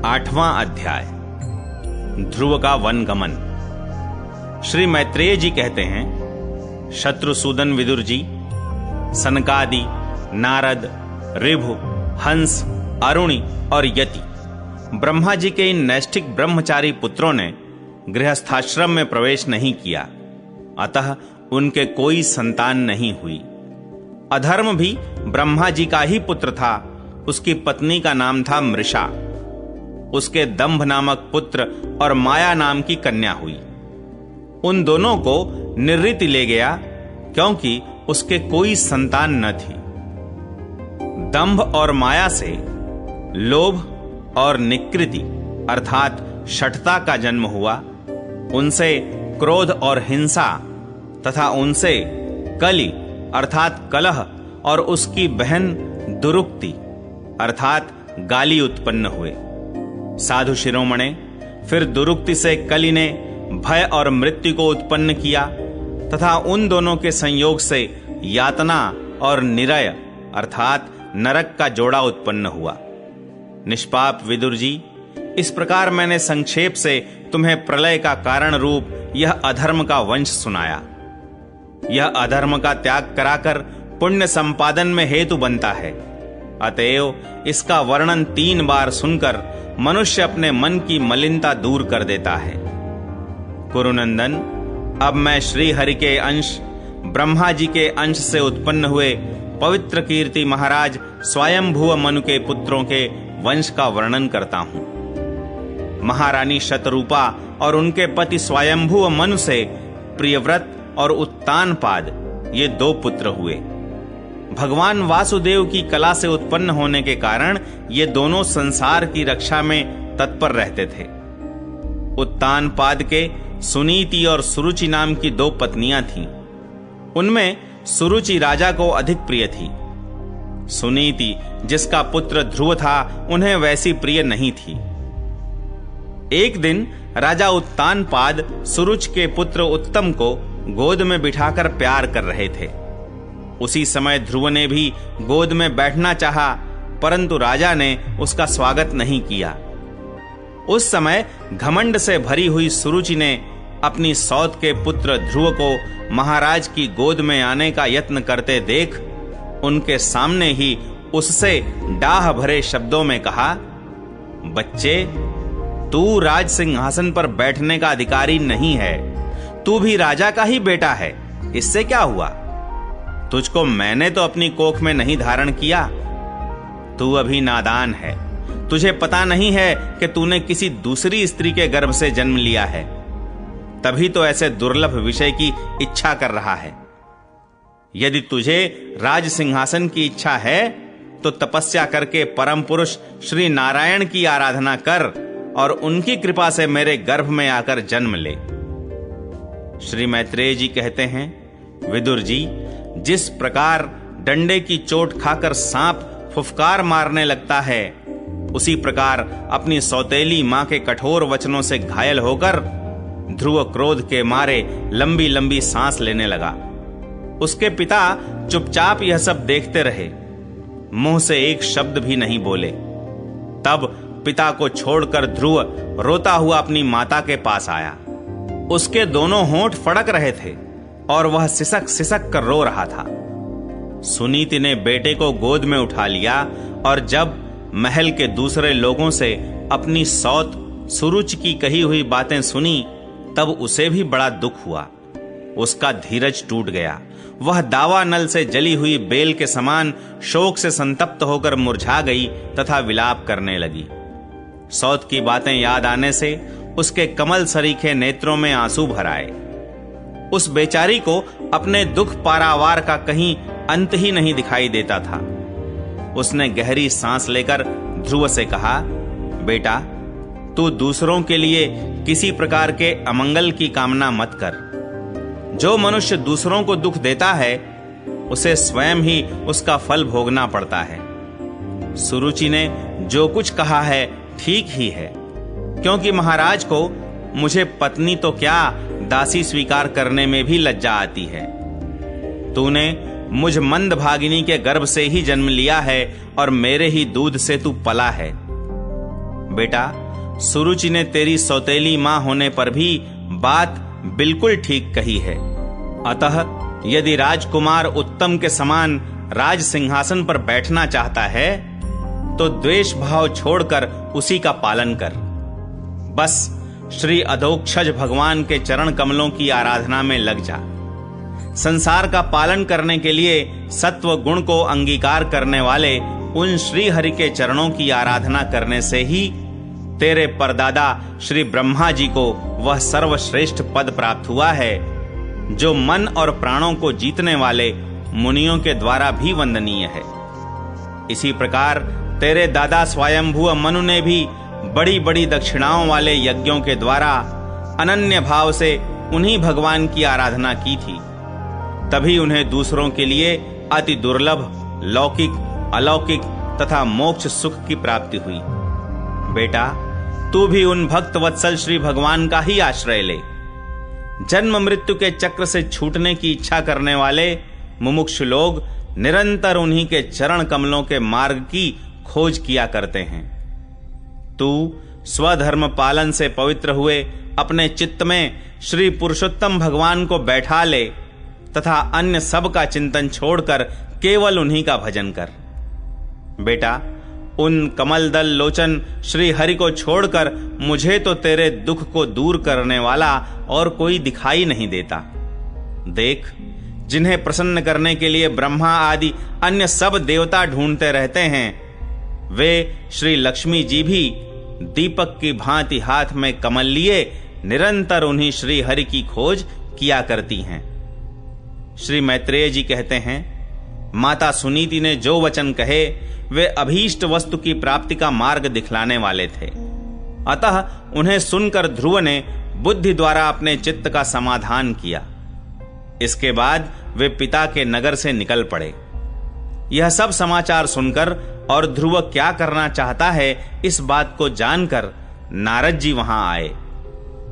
8वां अध्याय ध्रुव का वनगमन। श्री मैत्रेय जी कहते हैं, शत्रुसूदन विदुर जी, सनकादि, नारद, ऋभु, हंस, अरुणि और यति ब्रह्मा जी के इन नैष्ठिक ब्रह्मचारी पुत्रों ने गृहस्थाश्रम में प्रवेश नहीं किया, अतः उनके कोई संतान नहीं हुई। अधर्म भी ब्रह्मा जी का ही पुत्र था। उसकी पत्नी का नाम था मृषा। उसके दंभ नामक पुत्र और माया नाम की कन्या हुई। उन दोनों को निर्ऋति ले गया, क्योंकि उसके कोई संतान न थी। दंभ और माया से लोभ और निकृति अर्थात शठता का जन्म हुआ। उनसे क्रोध और हिंसा तथा उनसे कलि अर्थात कलह और उसकी बहन दुरुक्ति अर्थात गाली उत्पन्न हुए। साधु शिरोमणे, फिर दुरुक्ति से कलि ने भय और मृत्यु को उत्पन्न किया तथा उन दोनों के संयोग से यातना और निरय अर्थात नरक का जोड़ा उत्पन्न हुआ। निष्पाप विदुर जी, इस प्रकार मैंने संक्षेप से तुम्हें प्रलय का कारण रूप यह अधर्म का वंश सुनाया। यह अधर्म का त्याग कराकर पुण्य संपादन में हेतु बनता है। अतएव इसका वर्णन 3 बार सुनकर मनुष्य अपने मन की मलिनता दूर कर देता है। कुरुनंदन, अब मैं श्री हरि के अंश ब्रह्मा जी के अंश से उत्पन्न हुए पवित्र कीर्ति महाराज स्वयंभुव मनु के पुत्रों के वंश का वर्णन करता हूं। महारानी शतरूपा और उनके पति स्वयंभुव मनु से प्रियव्रत और उत्तानपाद ये 2 पुत्र हुए। भगवान वासुदेव की कला से उत्पन्न होने के कारण ये दोनों संसार की रक्षा में तत्पर रहते थे। उत्तानपाद के सुनीति और सुरुचि नाम की 2 पत्नियां थीं। उनमें सुरुचि राजा को अधिक प्रिय थी। सुनीति, जिसका पुत्र ध्रुव था, उन्हें वैसी प्रिय नहीं थी। एक दिन राजा उत्तानपाद सुरुच के पुत्र उत्तम को गोद में बिठाकर प्यार कर रहे थे। उसी समय ध्रुव ने भी गोद में बैठना चाहा, परंतु राजा ने उसका स्वागत नहीं किया। उस समय घमंड से भरी हुई सुरुचि ने अपनी सौत के पुत्र ध्रुव को महाराज की गोद में आने का यत्न करते देख उनके सामने ही उससे डाह भरे शब्दों में कहा, बच्चे, तू राज सिंहासन पर बैठने का अधिकारी नहीं है। तू भी राजा का ही बेटा है। इससे क्या हुआ? तुझको मैंने तो अपनी कोख में नहीं धारण किया। तू अभी नादान है। तुझे पता नहीं है कि तूने किसी दूसरी स्त्री के गर्भ से जन्म लिया है, तभी तो ऐसे दुर्लभ विषय की इच्छा कर रहा है। यदि तुझे राज सिंहासन की इच्छा है तो तपस्या करके परम पुरुष श्री नारायण की आराधना कर और उनकी कृपा से मेरे गर्भ में आकर जन्म ले। श्री मैत्रेय जी कहते हैं, विदुर जी, जिस प्रकार डंडे की चोट खाकर सांप फुफकार मारने लगता है, उसी प्रकार अपनी सौतेली मां के कठोर वचनों से घायल होकर ध्रुव क्रोध के मारे लंबी लंबी सांस लेने लगा। उसके पिता चुपचाप यह सब देखते रहे, मुंह से एक शब्द भी नहीं बोले। तब पिता को छोड़कर ध्रुव रोता हुआ अपनी माता के पास आया। उसके दोनों होंठ फड़क रहे थे और वह सिसक सिसक कर रो रहा था। सुनीति ने बेटे को गोद में उठा लिया और जब महल के दूसरे लोगों से अपनी सौत सुरुचि की कही हुई बातें सुनी, तब उसे भी बड़ा दुख हुआ। उसका धीरज टूट गया। वह दावा नल से जली हुई बेल के समान शोक से संतप्त होकर मुरझा गई तथा विलाप करने लगी। सौत की बातें याद आने से उसके कमल सरीखे नेत्रों में आंसू भर आए। उस बेचारी को अपने दुख पारावार का कहीं अंत ही नहीं दिखाई देता था। उसने गहरी सांस लेकर ध्रुव से कहा, बेटा, तू दूसरों के लिए किसी प्रकार के अमंगल की कामना मत कर। जो मनुष्य दूसरों को दुख देता है, उसे स्वयं ही उसका फल भोगना पड़ता है। सुरुचि ने जो कुछ कहा है ठीक ही है, क्योंकि महाराज को मुझे पत्नी तो क्या दासी स्वीकार करने में भी लज्जा आती है। तूने मुझ मंद भागिनी के गर्भ से ही जन्म लिया है और मेरे ही दूध से तू पला है। बेटा, सुरुचि ने तेरी सौतेली मां होने पर भी बात बिल्कुल ठीक कही है। अतः यदि राजकुमार उत्तम के समान राज सिंहासन पर बैठना चाहता है तो द्वेष भाव छोड़कर उसी का पालन कर। बस श्री अधोक्षज भगवान के चरण कमलों की आराधना में लग जा। संसार का पालन करने के लिए सत्व गुण को अंगीकार करने वाले उन श्री हरि के चरणों की आराधना करने से ही तेरे परदादा श्री ब्रह्मा जी को वह सर्वश्रेष्ठ पद प्राप्त हुआ है जो मन और प्राणों को जीतने वाले मुनियों के द्वारा भी वंदनीय है। इसी प्रकार तेरे दादा स्वयंभू मनु ने भी बड़ी बड़ी दक्षिणाओं वाले यज्ञों के द्वारा अनन्य भाव से उन्हीं भगवान की आराधना की थी। तभी उन्हें दूसरों के लिए अति दुर्लभ लौकिक, अलौकिक तथा मोक्ष सुख की प्राप्ति हुई। बेटा, तू भी उन भक्त वत्सल श्री भगवान का ही आश्रय ले। जन्म मृत्यु के चक्र से छूटने की इच्छा करने वाले मुमुक्षु लोग निरंतर उन्हीं के चरण कमलों के मार्ग की खोज किया करते हैं। तू स्वधर्म पालन से पवित्र हुए अपने चित्त में श्री पुरुषोत्तम भगवान को बैठा ले तथा अन्य सब का चिंतन छोड़कर केवल उन्हीं का भजन कर। बेटा, उन कमल दल लोचन श्री हरि को छोड़कर मुझे तो तेरे दुख को दूर करने वाला और कोई दिखाई नहीं देता। देख, जिन्हें प्रसन्न करने के लिए ब्रह्मा आदि अन्य सब देवता ढूंढते रहते हैं, वे श्री लक्ष्मी जी भी दीपक की भांति हाथ में कमल लिए निरंतर उन्हीं श्री हरि की खोज किया करती हैं। श्री मैत्रेय जी कहते हैं, माता सुनीति ने जो वचन कहे वे अभीष्ट वस्तु की प्राप्ति का मार्ग दिखलाने वाले थे। अतः उन्हें सुनकर ध्रुव ने बुद्धि द्वारा अपने चित्त का समाधान किया। इसके बाद वे पिता के नगर से निकल पड़े। यह सब समाचार सुनकर और ध्रुव क्या करना चाहता है इस बात को जानकर नारद जी वहां आए।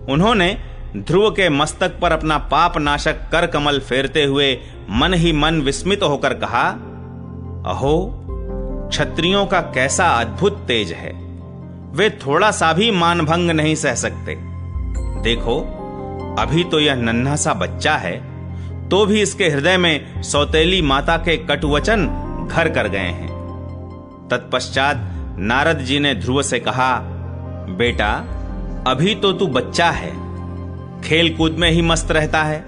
उन्होंने ध्रुव के मस्तक पर अपना पाप नाशक कर कमल फेरते हुए मन ही मन विस्मित होकर कहा, अहो, क्षत्रियों का कैसा अद्भुत तेज है। वे थोड़ा सा भी मानभंग नहीं सह सकते। देखो, अभी तो यह नन्हा सा बच्चा है, तो भी इसके हृदय में सौतेली माता के कटुवचन घर कर गए हैं। तत्पश्चात नारद जी ने ध्रुव से कहा, बेटा, अभी तो तू बच्चा है, खेल कूद में ही मस्त रहता है।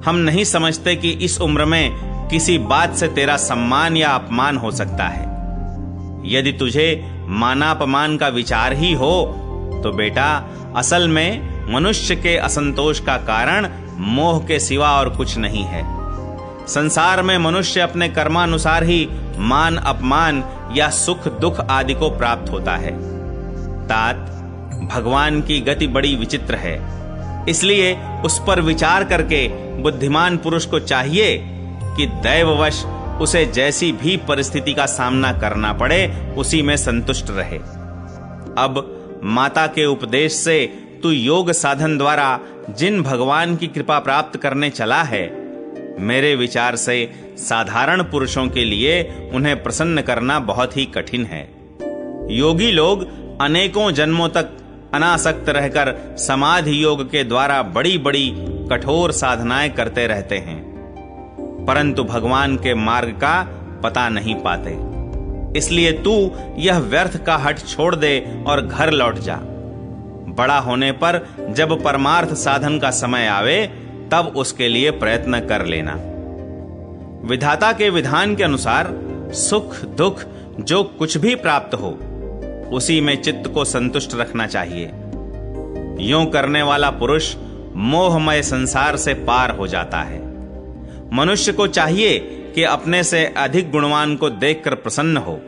हम नहीं समझते कि इस उम्र में किसी बात से तेरा सम्मान या अपमान हो सकता है। यदि तुझे मानापमान का विचार ही हो तो बेटा, असल में मनुष्य के असंतोष का कारण मोह के सिवा और कुछ नहीं है। संसार में मनुष्य अपने कर्मानुसार ही मान अपमान या सुख दुख आदि को प्राप्त होता है। तात, भगवान की गति बड़ी विचित्र है, इसलिए उस पर विचार करके बुद्धिमान पुरुष को चाहिए कि दैववश उसे जैसी भी परिस्थिति का सामना करना पड़े उसी में संतुष्ट रहे। अब माता के उपदेश से तू योग साधन द्वारा जिन भगवान की कृपा प्राप्त करने चला है, मेरे विचार से साधारण पुरुषों के लिए उन्हें प्रसन्न करना बहुत ही कठिन है। योगी लोग अनेकों जन्मों तक अनासक्त रहकर समाधि योग के द्वारा बड़ी बड़ी कठोर साधनाएं करते रहते हैं, परंतु भगवान के मार्ग का पता नहीं पाते। इसलिए तू यह व्यर्थ का हठ छोड़ दे और घर लौट जा। बड़ा होने पर जब परमार्थ साधन का समय आवे तब उसके लिए प्रयत्न कर लेना। विधाता के विधान के अनुसार सुख दुख जो कुछ भी प्राप्त हो उसी में चित्त को संतुष्ट रखना चाहिए। यूं करने वाला पुरुष मोहमय संसार से पार हो जाता है। मनुष्य को चाहिए कि अपने से अधिक गुणवान को देखकर प्रसन्न हो,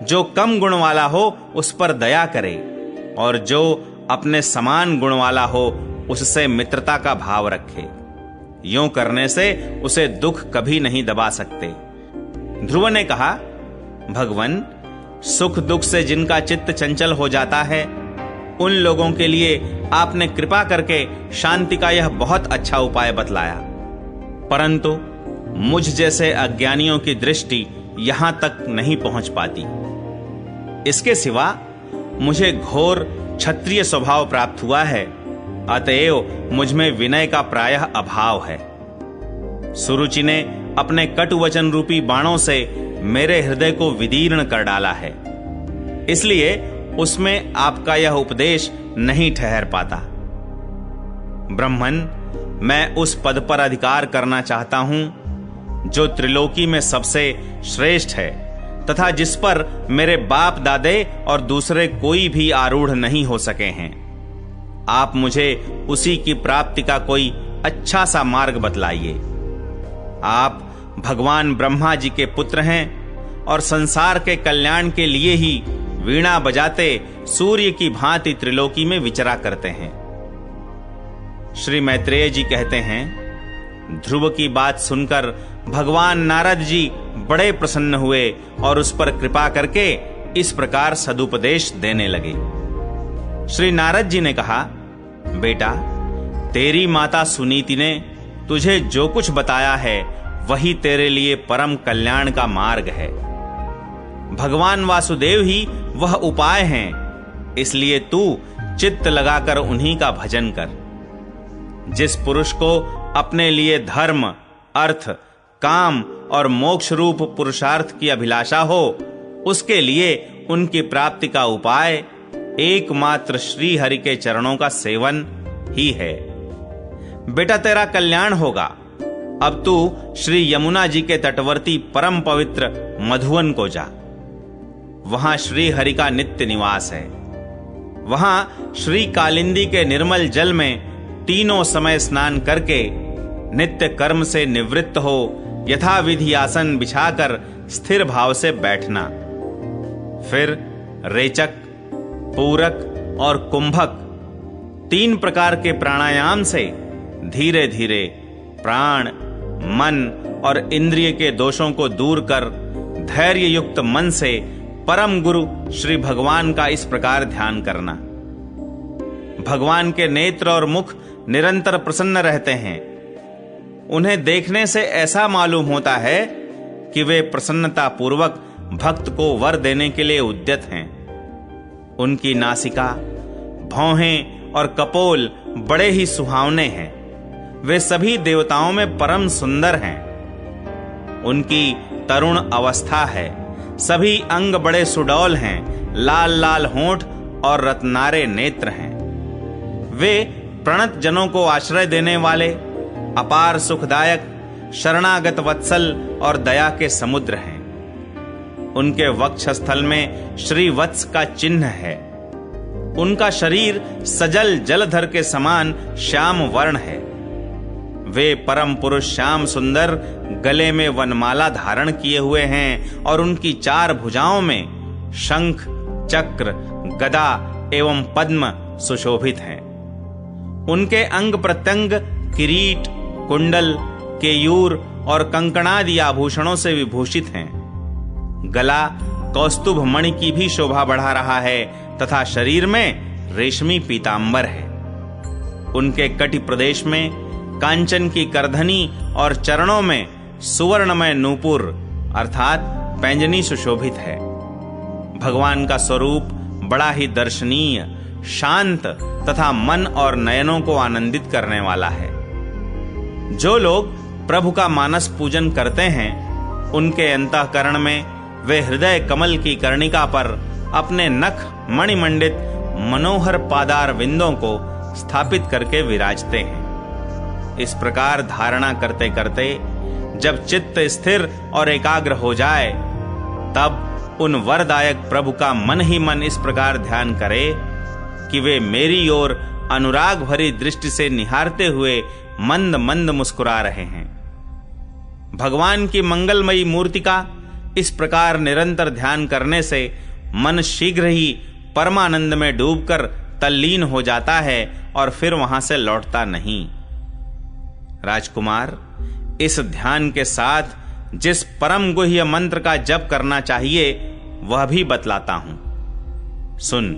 जो कम गुण वाला हो उस पर दया करे और जो अपने समान गुण वाला हो उससे मित्रता का भाव रखे। यूं करने से उसे दुख कभी नहीं दबा सकते। ध्रुव ने कहा, भगवन, सुख दुख से जिनका चित्त चंचल हो जाता है उन लोगों के लिए आपने कृपा करके शांति का यह बहुत अच्छा उपाय बतलाया, परंतु मुझ जैसे अज्ञानियों की दृष्टि यहां तक नहीं पहुंच पाती। इसके सिवा मुझे घोर क्षत्रिय स्वभाव प्राप्त हुआ है, अतएव मुझ में विनय का प्रायः अभाव है। सुरुचि ने अपने कटु वचन रूपी बाणों से मेरे हृदय को विदीर्ण कर डाला है, इसलिए उसमें आपका यह उपदेश नहीं ठहर पाता। ब्रह्मन, मैं उस पद पर अधिकार करना चाहता हूं जो त्रिलोकी में सबसे श्रेष्ठ है तथा जिस पर मेरे बाप दादे और दूसरे कोई भी आरूढ़ नहीं हो सके हैं। आप मुझे उसी की प्राप्ति का कोई अच्छा सा मार्ग बतलाइए। आप भगवान ब्रह्मा जी के पुत्र हैं और संसार के कल्याण के लिए ही वीणा बजाते सूर्य की भांति त्रिलोकी में विचरा करते हैं। श्री मैत्रेय जी कहते हैं, ध्रुव की बात सुनकर भगवान नारद जी बड़े प्रसन्न हुए और उस पर कृपा करके इस प्रकार सदुपदेश देने लगे। श्री नारद जी ने कहा, बेटा, तेरी माता सुनीति ने तुझे जो कुछ बताया है वही तेरे लिए परम कल्याण का मार्ग है। भगवान वासुदेव ही वह उपाय हैं, इसलिए तू चित्त लगाकर उन्हीं का भजन कर। जिस पुरुष को अपने लिए धर्म, अर्थ, काम और मोक्ष रूप पुरुषार्थ की अभिलाषा हो, उसके लिए उनकी प्राप्ति का उपाय एकमात्र श्री हरि के चरणों का सेवन ही है। बेटा, तेरा कल्याण होगा। अब तू श्री यमुना जी के तटवर्ती परम पवित्र मधुवन को जा। वहां श्री हरि का नित्य निवास है। वहां श्री कालिंदी के निर्मल जल में तीनों समय स्नान करके नित्य कर्म से निवृत्त हो यथाविधि आसन बिछाकर स्थिर भाव से बैठना। फिर रेचक, पूरक और कुंभक 3 प्रकार के प्राणायाम से धीरे धीरे प्राण, मन और इंद्रिय के दोषों को दूर कर धैर्य युक्त मन से परम गुरु श्री भगवान का इस प्रकार ध्यान करना। भगवान के नेत्र और मुख निरंतर प्रसन्न रहते हैं। उन्हें देखने से ऐसा मालूम होता है कि वे प्रसन्नता पूर्वक भक्त को वर देने के लिए उद्यत हैं। उनकी नासिका, भौहें और कपोल बड़े ही सुहावने हैं। वे सभी देवताओं में परम सुंदर हैं। उनकी तरुण अवस्था है। सभी अंग बड़े सुडौल हैं। लाल लाल होंठ और रत्नारे नेत्र हैं। वे प्रणत जनों को आश्रय देने वाले, अपार सुखदायक, शरणागत वत्सल और दया के समुद्र हैं। उनके वक्षस्थल में श्री वत्स का चिन्ह है। उनका शरीर सजल जलधर के समान श्याम वर्ण है। वे परम पुरुष श्याम सुंदर गले में वनमाला धारण किए हुए हैं और उनकी 4 भुजाओं में शंख, चक्र, गदा एवं पद्म सुशोभित हैं। उनके अंग प्रत्यंग किरीट, कुंडल, केयूर और कंकणादि आभूषणों से विभूषित हैं। गला कौस्तुभ मणि की भी शोभा बढ़ा रहा है तथा शरीर में रेशमी पीतांबर है। उनके कटि प्रदेश में कांचन की करधनी और चरणों में सुवर्णमय नूपुर अर्थात पैंजनी सुशोभित है। भगवान का स्वरूप बड़ा ही दर्शनीय, शांत तथा मन और नयनों को आनंदित करने वाला है। जो लोग प्रभु का मानस पूजन करते हैं, उनके अंतःकरण में वे हृदय कमल की कर्णिका पर अपने नख मणिमंडित मनोहर पादार विंदों को स्थापित करके विराजते हैं। इस प्रकार धारणा करते करते जब चित्त स्थिर और एकाग्र हो जाए, तब उन वरदायक प्रभु का मन ही मन इस प्रकार ध्यान करे कि वे मेरी ओर अनुराग भरी दृष्टि से निहारते हुए मंद मंद मुस्कुरा रहे हैं। भगवान की मंगलमयी मूर्ति का इस प्रकार निरंतर ध्यान करने से मन शीघ्र ही परमानंद में डूबकर तल्लीन हो जाता है और फिर वहां से लौटता नहीं। राजकुमार, इस ध्यान के साथ जिस परम गुह्य मंत्र का जप करना चाहिए वह भी बतलाता हूं। सुन,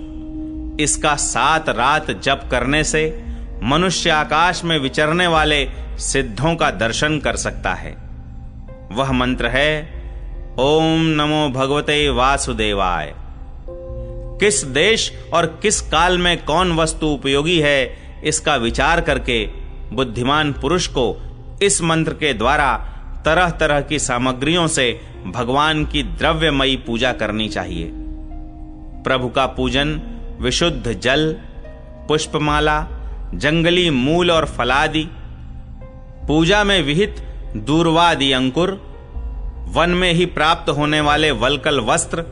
इसका 7 रात जप करने से मनुष्य आकाश में विचरने वाले सिद्धों का दर्शन कर सकता है। वह मंत्र है, ओम नमो भगवते वासुदेवाय। किस देश और किस काल में कौन वस्तु उपयोगी है, इसका विचार करके बुद्धिमान पुरुष को इस मंत्र के द्वारा तरह तरह की सामग्रियों से भगवान की द्रव्यमयी पूजा करनी चाहिए। प्रभु का पूजन विशुद्ध जल, पुष्पमाला, जंगली मूल और फलादि, पूजा में विहित दूर्वादि अंकुर, वन में ही प्राप्त होने वाले वल्कल वस्त्र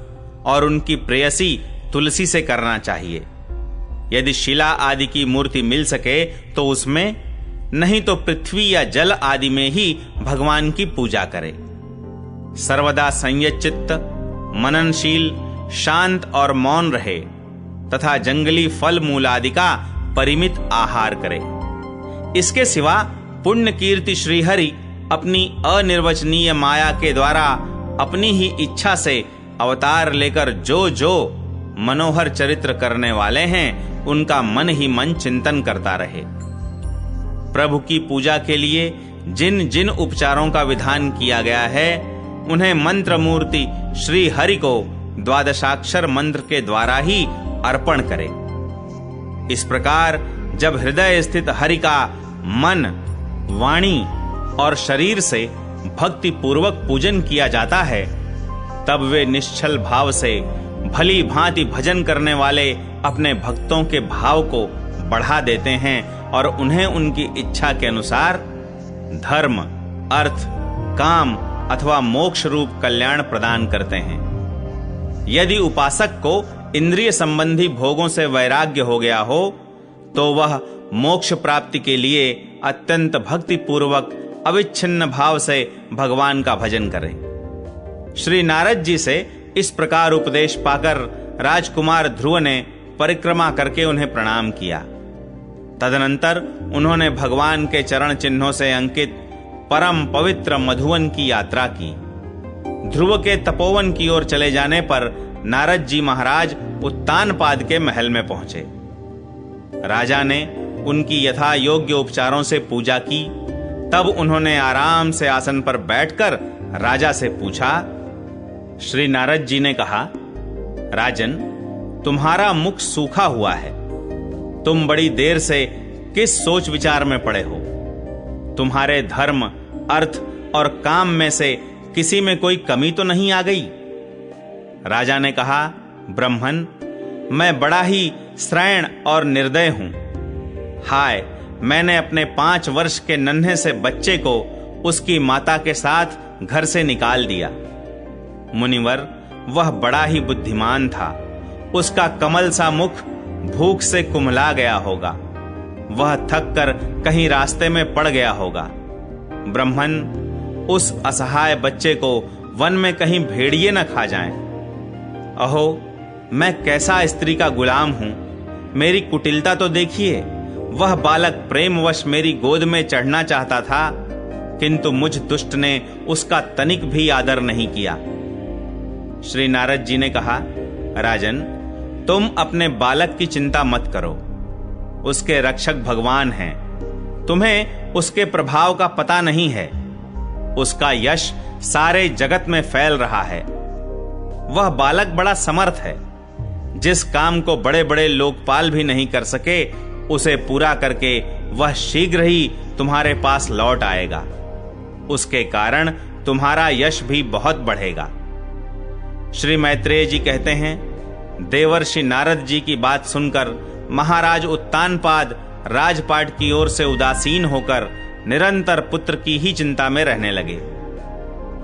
और उनकी प्रेयसी तुलसी से करना चाहिए। यदि शिला आदि की मूर्ति मिल सके तो उसमें, नहीं तो पृथ्वी या जल आदि में ही भगवान की पूजा करे। सर्वदा संयत चित्त, मननशील, शांत और मौन रहे तथा जंगली फल मूल आदि का परिमित आहार करे। इसके सिवा पुण्य कीर्ति श्रीहरि अपनी अनिर्वचनीय माया के द्वारा अपनी ही इच्छा से अवतार लेकर जो जो मनोहर चरित्र करने वाले हैं, उनका मन ही मन चिंतन करता रहे। प्रभु की पूजा के लिए जिन जिन उपचारों का विधान किया गया है, उन्हें मंत्र मूर्ति श्री हरि को द्वादशाक्षर मंत्र के द्वारा ही अर्पण करे। इस प्रकार जब हृदय स्थित हरि का मन, वाणी और शरीर से भक्ति पूर्वक पूजन किया जाता है, तब वे निश्चल भाव से भली भांति भजन करने वाले अपने भक्तों के भाव को बढ़ा देते हैं और उन्हें उनकी इच्छा के अनुसार धर्म, अर्थ, काम अथवा मोक्ष रूप कल्याण प्रदान करते हैं। यदि उपासक को इंद्रिय संबंधी भोगों से वैराग्य हो गया हो, तो वह मोक्ष प्राप्ति के लिए अत्यंत भक्ति पूर्वक अविच्छिन्न भाव से भगवान का भजन करे। श्री नारद जी से इस प्रकार उपदेश पाकर राजकुमार ध्रुव ने परिक्रमा करके उन्हें प्रणाम किया। तदनंतर उन्होंने भगवान के चरण चिन्हों से अंकित परम पवित्र मधुवन की यात्रा की। ध्रुव के तपोवन की ओर चले जाने पर नारद जी महाराज उत्तानपाद के महल में पहुंचे। राजा ने उनकी यथा योग्य उपचारों से पूजा की। तब उन्होंने आराम से आसन पर बैठकर राजा से पूछा। श्री नारद जी ने कहा, राजन, तुम्हारा मुख सूखा हुआ है। तुम बड़ी देर से किस सोच विचार में पड़े हो? तुम्हारे धर्म, अर्थ और काम में से किसी में कोई कमी तो नहीं आ गई? राजा ने कहा, ब्रह्मन, मैं बड़ा ही श्रैण और निर्दय हूं। हाय, मैंने अपने 5 वर्ष के नन्हे से बच्चे को उसकी माता के साथ घर से निकाल दिया। मुनिवर, वह बड़ा ही बुद्धिमान था। उसका कमल सा मुख भूख से कुम्हला गया होगा। वह थक कर कहीं रास्ते में पड़ गया होगा। ब्रह्मन, उस असहाय बच्चे को वन में कहीं भेड़िए न खा जाएं। अहो, मैं कैसा स्त्री का गुलाम हूं। मेरी कुटिलता तो देखिए। वह बालक प्रेमवश मेरी गोद में चढ़ना चाहता था, किंतु मुझ दुष्ट ने उसका तनिक भी आदर नहीं किया। श्री नारद जी ने कहा, राजन, तुम अपने बालक की चिंता मत करो। उसके रक्षक भगवान हैं। तुम्हें उसके प्रभाव का पता नहीं है। उसका यश सारे जगत में फैल रहा है। वह बालक बड़ा समर्थ है। जिस काम को बड़े बड़े लोकपाल भी नहीं कर सके, उसे पूरा करके वह शीघ्र ही तुम्हारे पास लौट आएगा। उसके कारण तुम्हारा यश भी बहुत बढ़ेगा। श्री मैत्रेय जी कहते हैं, देवर्षि नारद जी की बात सुनकर महाराज उत्तानपाद राजपाट की ओर से उदासीन होकर निरंतर पुत्र की ही चिंता में रहने लगे।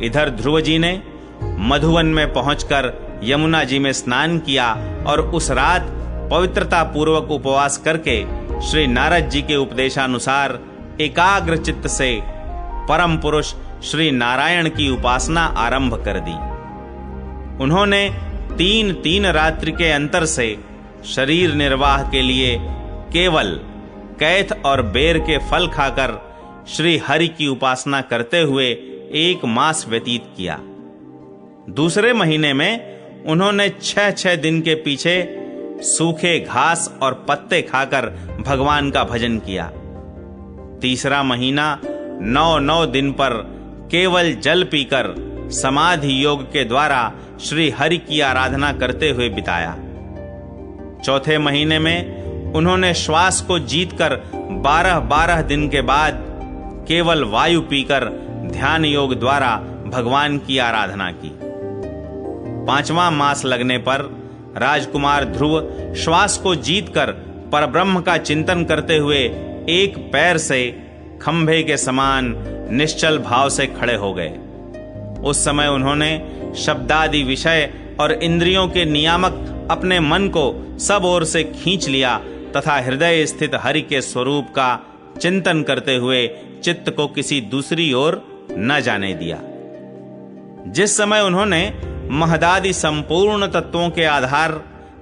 इधर ध्रुव जी ने मधुवन में पहुंचकर यमुना जी में स्नान किया और उस रात पवित्रता पूर्वक उपवास करके श्री नारद जी के उपदेशानुसार एकाग्र चित्त से परम पुरुष श्री नारायण की उपासना आरंभ कर दी। उन्होंने 3 रात्रि के अंतर से शरीर निर्वाह के लिए केवल कैथ और बेर के फल खाकर श्री हरि की उपासना करते हुए 1 मास व्यतीत किया। दूसरे महीने में उन्होंने 6 दिन के पीछे सूखे घास और पत्ते खाकर भगवान का भजन किया। तीसरा महीना 9 दिन पर केवल जल पीकर समाधि योग के द्वारा श्री हरि की आराधना करते हुए बिताया। चौथे महीने में उन्होंने श्वास को जीतकर 12 दिन के बाद केवल वायु पीकर ध्यान योग द्वारा भगवान की आराधना की। 5वां मास लगने पर राजकुमार ध्रुव श्वास को जीतकर परब्रह्म का चिंतन करते हुए एक पैर से खंभे के समान निश्चल भाव से खड़े हो गए। उस समय उन्होंने शब्दादि विषय और इंद्रियों के नियामक अपने मन को सब ओर से खींच लिया तथा हृदय स्थित हरि के स्वरूप का चिंतन करते हुए चित्त को किसी दूसरी ओर न जाने दिया। जिस समय उन्होंने महदादि संपूर्ण तत्वों के आधार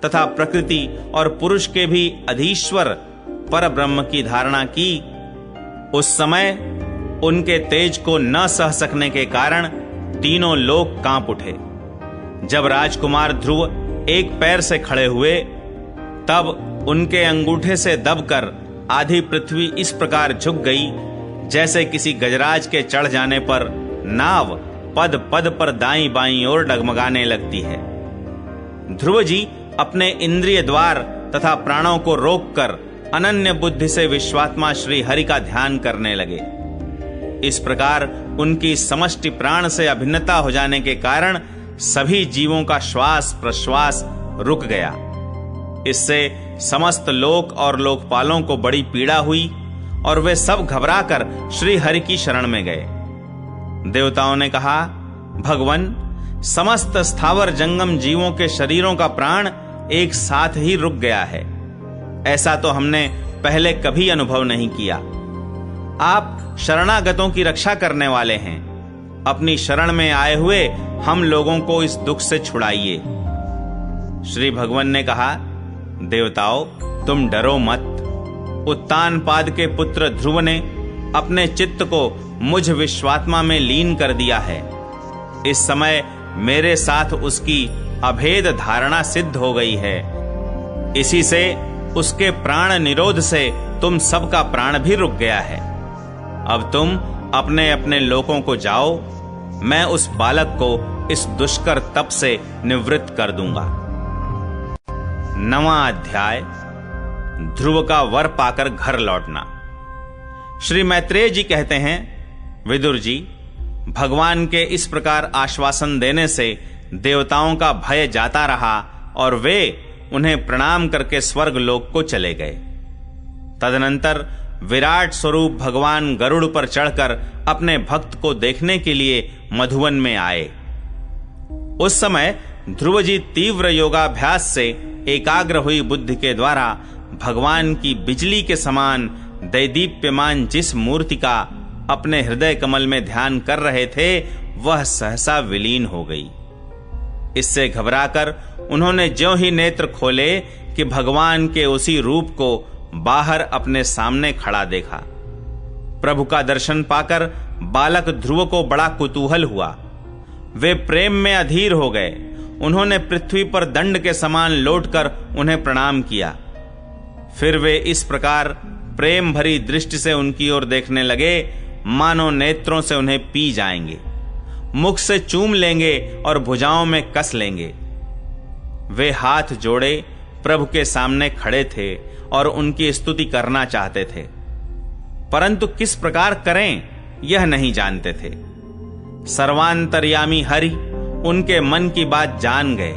तथा प्रकृति और पुरुष के भी अधीश्वर पर ब्रह्म की धारणा की, उस समय उनके तेज को न सह सकने के कारण तीनों लोक कांप उठे। जब राजकुमार ध्रुव एक पैर से खड़े हुए, तब उनके अंगूठे से दबकर आधी पृथ्वी इस प्रकार झुक गई जैसे किसी गजराज के चढ़ जाने पर नाव पद पद पर दाईं बाईं ओर डगमगाने लगती है। ध्रुव जी अपने इंद्रिय द्वार तथा प्राणों को रोककर अनन्य बुद्धि से विश्वात्मा श्री हरि का ध्यान करने लगे। इस प्रकार उनकी समष्टि प्राण से अभिन्नता हो जाने के कारण सभी जीवों का श्वास प्रश्वास रुक गया। इससे समस्त लोक और लोकपालों को बड़ी पीड़ा हुई और वे सब घबराकर श्री हरि की शरण में गए। देवताओं ने कहा, भगवन, समस्त स्थावर जंगम जीवों के शरीरों का प्राण एक साथ ही रुक गया है। ऐसा तो हमने पहले कभी अनुभव नहीं किया। आप शरणागतों की रक्षा करने वाले हैं। अपनी शरण में आए हुए हम लोगों को इस दुख से छुड़ाइए। श्री भगवान ने कहा, देवताओं, तुम डरो मत। उत्तानपाद के पुत्र ध्रुव ने अपने चित्त को मुझ विश्वात्मा में लीन कर दिया है। इस समय मेरे साथ उसकी अभेद धारणा सिद्ध हो गई है। इसी से उसके प्राण निरोध से तुम सबका प्राण भी रुक गया है। अब तुम अपने अपने लोकों को जाओ, मैं उस बालक को इस दुष्कर तप से निवृत्त कर दूंगा। 9वां अध्याय, ध्रुव का वर पाकर घर लौटना। श्री मैत्रेय जी कहते हैं, विदुर जी, भगवान के इस प्रकार आश्वासन देने से देवताओं का भय जाता रहा और वे उन्हें प्रणाम करके स्वर्ग लोक को चले गए। तदनंतर विराट स्वरूप भगवान गरुड़ पर चढ़कर अपने भक्त को देखने के लिए मधुवन में आए। उस समय ध्रुव जी तीव्र योगाभ्यास से एकाग्र हुई बुद्धि के द्वारा भगवान की बिजली के समान दैदीप्यमान जिस मूर्ति का अपने हृदय कमल में ध्यान कर रहे थे, वह सहसा विलीन हो गई। इससे घबराकर उन्होंने ज्यों ही नेत्र खोले कि भगवान के उसी रूप को बाहर अपने सामने खड़ा देखा। प्रभु का दर्शन पाकर बालक ध्रुव को बड़ा कुतूहल हुआ। वे प्रेम में अधीर हो गए। उन्होंने पृथ्वी पर दंड के समान लौटकर उन्हें प्रणाम किया। फिर वे इस प्रकार प्रेम भरी दृष्टि से उनकी ओर देखने लगे मानो नेत्रों से उन्हें पी जाएंगे, मुख से चूम लेंगे और भुजाओं में कस लेंगे। वे हाथ जोड़े प्रभु के सामने खड़े थे और उनकी स्तुति करना चाहते थे, परंतु किस प्रकार करें यह नहीं जानते थे। सर्वांतर्यामी हरि उनके मन की बात जान गए।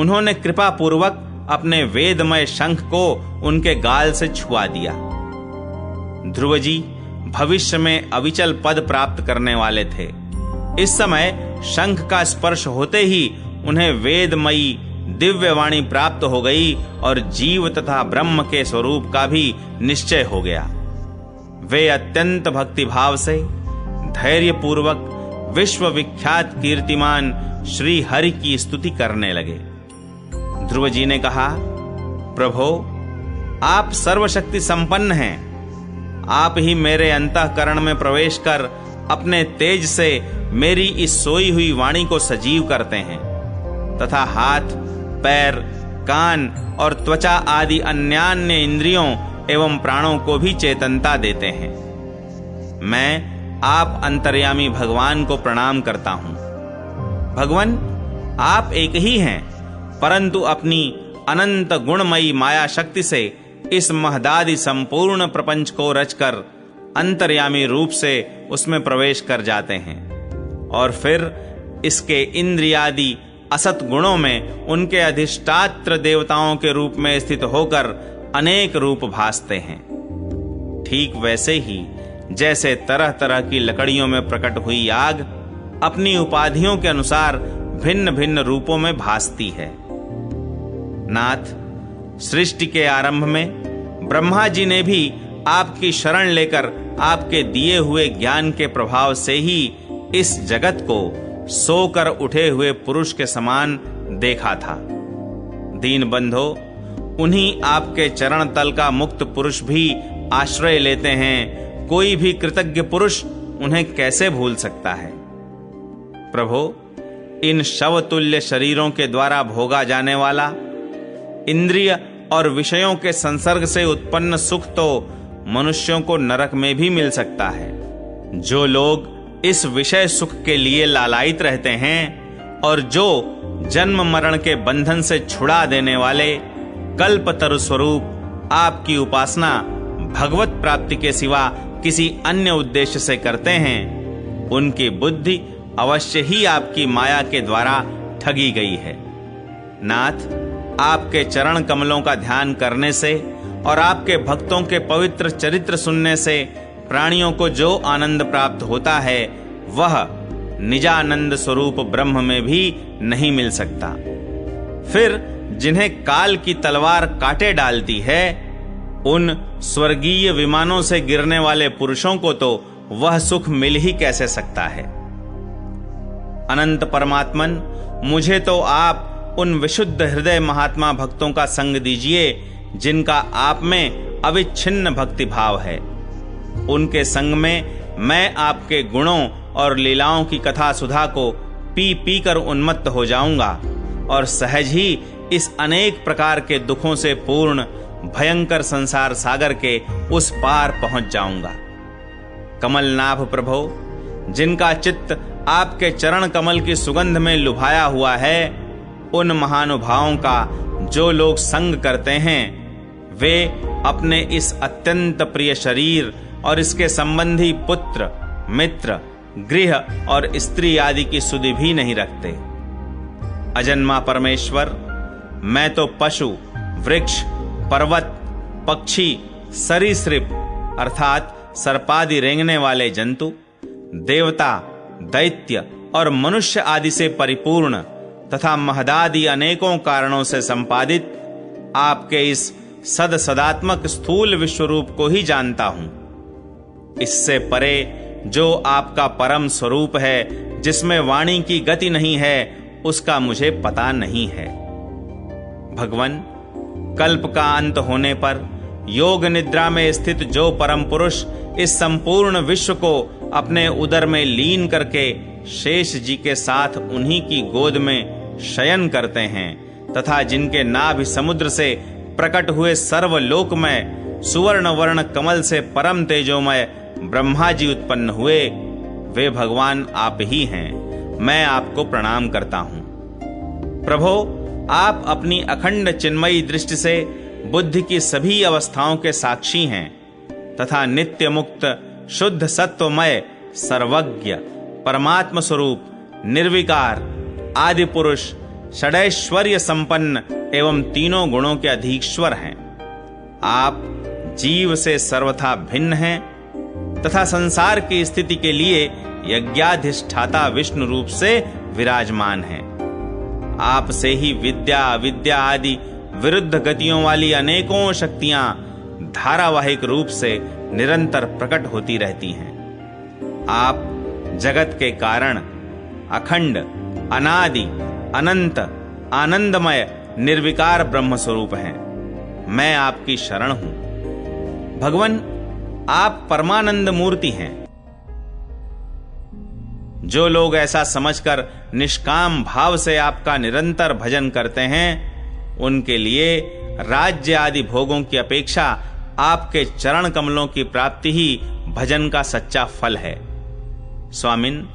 उन्होंने कृपा पूर्वक अपने वेदमय शंख को उनके गाल से छुआ दिया। ध्रुव जी भविष्य में अविचल पद प्राप्त करने वाले थे। इस समय शंख का स्पर्श होते ही उन्हें वेदमयी दिव्य वाणी प्राप्त हो गई और जीव तथा ब्रह्म के स्वरूप का भी निश्चय हो गया। वे अत्यंत भक्तिभाव से धैर्य पूर्वक विश्व विख्यात कीर्तिमान श्री हरि की स्तुति करने लगे। ध्रुव जी ने कहा, प्रभो, आप सर्वशक्ति संपन्न हैं। आप ही मेरे अंतःकरण में प्रवेश कर अपने तेज से मेरी इस सोई हुई वाणी को सजीव करते हैं तथा हाथ, पैर, कान और त्वचा आदि अन्यान्य इंद्रियों एवं प्राणों को भी चेतनता देते हैं। मैं आप अंतर्यामी भगवान को प्रणाम करता हूं। भगवान, आप एक ही हैं, परंतु अपनी अनंत गुणमयी माया शक्ति से इस महदादि संपूर्ण प्रपंच को रचकर अंतर्यामी रूप से उसमें प्रवेश कर जाते हैं और फिर इसके इंद्रियादि असत गुणों में उनके अधिष्ठात्र देवताओं के रूप में स्थित होकर अनेक रूप भासते हैं। ठीक वैसे ही जैसे तरह तरह की लकड़ियों में प्रकट हुई आग अपनी उपाधियों के अनुसार भिन्न भिन्न रूपों में भासती है। नाथ, सृष्टि के आरंभ में ब्रह्मा जी ने भी आपकी शरण लेकर आपके दिए हुए ज्ञान के प्रभाव से ही इस जगत को सोकर उठे हुए पुरुष के समान देखा था। दीन बंधो, उन्हीं आपके चरण तल का मुक्त पुरुष भी आश्रय लेते हैं। कोई भी कृतज्ञ पुरुष उन्हें कैसे भूल सकता है। प्रभो, इन शवतुल्य शरीरों के द्वारा भोगा जाने वाला इंद्रिय और विषयों के संसर्ग से उत्पन्न सुख तो मनुष्यों को नरक में भी मिल सकता है। जो लोग इस विषय सुख के लिए लालायित रहते हैं और जो जन्म मरण के बंधन से छुड़ा देने वाले कल्पतरु स्वरूप आपकी उपासना भगवत प्राप्ति के सिवा किसी अन्य उद्देश्य से करते हैं, उनकी बुद्धि अवश्य ही आपकी माया के द्वारा ठगी गई है। नाथ, आपके चरण कमलों का ध्यान करने से और आपके भक्तों के पवित्र चरित्र सुनने से प्राणियों को जो आनंद प्राप्त होता है वह निजानंद स्वरूप ब्रह्म में भी नहीं मिल सकता। फिर जिन्हें काल की तलवार काटे डालती है, उन स्वर्गीय विमानों से गिरने वाले पुरुषों को तो वह सुख मिल ही कैसे सकता है। अनंत परमात्मन, मुझे तो आप उन विशुद्ध हृदय महात्मा भक्तों का संग दीजिए जिनका आप में अविच्छिन्न भक्ति भाव है। उनके संग में मैं आपके गुणों और लीलाओं की कथा सुधा को पी पी कर उन्मत्त हो जाऊंगा और सहज ही इस अनेक प्रकार के दुखों से पूर्ण भयंकर संसार सागर के उस पार पहुंच जाऊंगा। कमलनाभ प्रभो, जिनका चित्त आपके चरण कमल की सुगंध में लुभाया हुआ है, उन महानुभावों का जो लोग संग करते हैं वे अपने इस अत्यंत प्रिय शरीर और इसके संबंधी पुत्र, मित्र, गृह और स्त्री आदि की सुधि भी नहीं रखते। अजन्मा परमेश्वर, मैं तो पशु, वृक्ष, पर्वत, पक्षी, सरीसृप अर्थात सर्पादि रेंगने वाले जंतु, देवता, दैत्य और मनुष्य आदि से परिपूर्ण तथा महदादि अनेकों कारणों से संपादित आपके इस सदात्मक स्थूल विश्वरूप को ही जानता हूं। इससे परे जो आपका परम स्वरूप है, जिसमें वाणी की गति नहीं है, उसका मुझे पता नहीं है। भगवन, कल्प का अंत होने पर योग निद्रा में स्थित जो परम पुरुष इस संपूर्ण विश्व को अपने उदर में लीन करके शेष जी के साथ उन्हीं की गोद में शयन करते हैं तथा जिनके नाभि समुद्र से प्रकट हुए सर्वलोकमय सुवर्ण वर्ण कमल से परम तेजोमय ब्रह्मा जी उत्पन्न हुए, वे भगवान आप ही हैं। मैं आपको प्रणाम करता हूं। प्रभो, आप अपनी अखंड चिन्मयी दृष्टि से बुद्धि की सभी अवस्थाओं के साक्षी हैं तथा नित्य मुक्त शुद्ध सत्वमय सर्वज्ञ परमात्म स्वरूप निर्विकार आदि पुरुष षडैश्वर्य संपन्न एवं तीनों गुणों के अधीश्वर हैं। आप जीव से सर्वथा भिन्न हैं तथा संसार की स्थिति के लिए यज्ञाधिष्ठाता विष्णु रूप से विराजमान हैं। आप से ही विद्या अविद्या आदि विरुद्ध गतियों वाली अनेकों शक्तियां धारावाहिक रूप से निरंतर प्रकट होती रहती हैं। आप जगत के कारण अखंड अनादि अनंत आनंदमय निर्विकार ब्रह्म स्वरूप हैं। मैं आपकी शरण हूं। भगवन, आप परमानंद मूर्ति हैं। जो लोग ऐसा समझकर निष्काम भाव से आपका निरंतर भजन करते हैं, उनके लिए राज्य आदि भोगों की अपेक्षा आपके चरण कमलों की प्राप्ति ही भजन का सच्चा फल है। स्वामिन,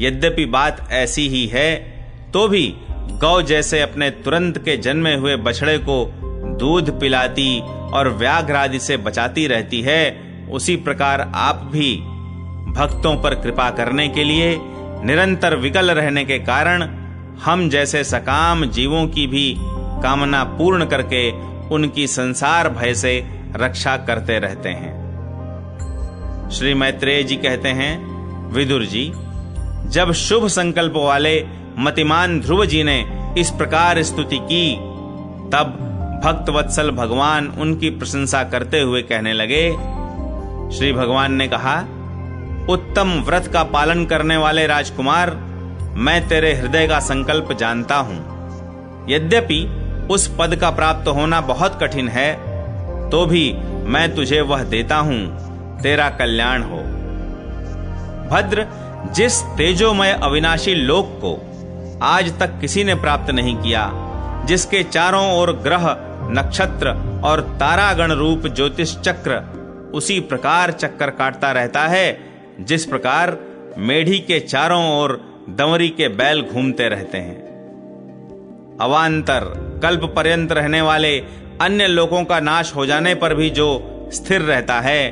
यद्यपि बात ऐसी ही है तो भी गौ जैसे अपने तुरंत के जन्मे हुए बछड़े को दूध पिलाती और व्याघ्र आदि से बचाती रहती है, उसी प्रकार आप भी भक्तों पर कृपा करने के लिए निरंतर विकल रहने के कारण हम जैसे सकाम जीवों की भी कामना पूर्ण करके उनकी संसार भय से रक्षा करते रहते हैं। श्री मैत्रेय जी कहते हैं, विदुर जी, जब शुभ संकल्प वाले मतिमान ध्रुव जी ने इस प्रकार स्तुति की, तब भक्त वत्सल भगवान उनकी प्रशंसा करते हुए कहने लगे। श्री भगवान ने कहा, उत्तम व्रत का पालन करने वाले राजकुमार, मैं तेरे हृदय का संकल्प जानता हूं। यद्यपि उस पद का प्राप्त होना बहुत कठिन है, तो भी मैं तुझे वह देता हूं, तेरा कल्याण हो। भद्र, जिस तेजोमय अविनाशी लोक को आज तक किसी ने प्राप्त नहीं किया, जिसके चारों ओर ग्रह, नक्षत्र और तारागण रूप ज्योतिष चक्र उसी प्रकार चक्कर काटता रहता है जिस प्रकार मेढ़ी के चारों ओर दंवरी के बैल घूमते रहते हैं। अवांतर कल्प पर्यंत रहने वाले अन्य लोगों का नाश हो जाने पर भी जो स्थिर रहता है,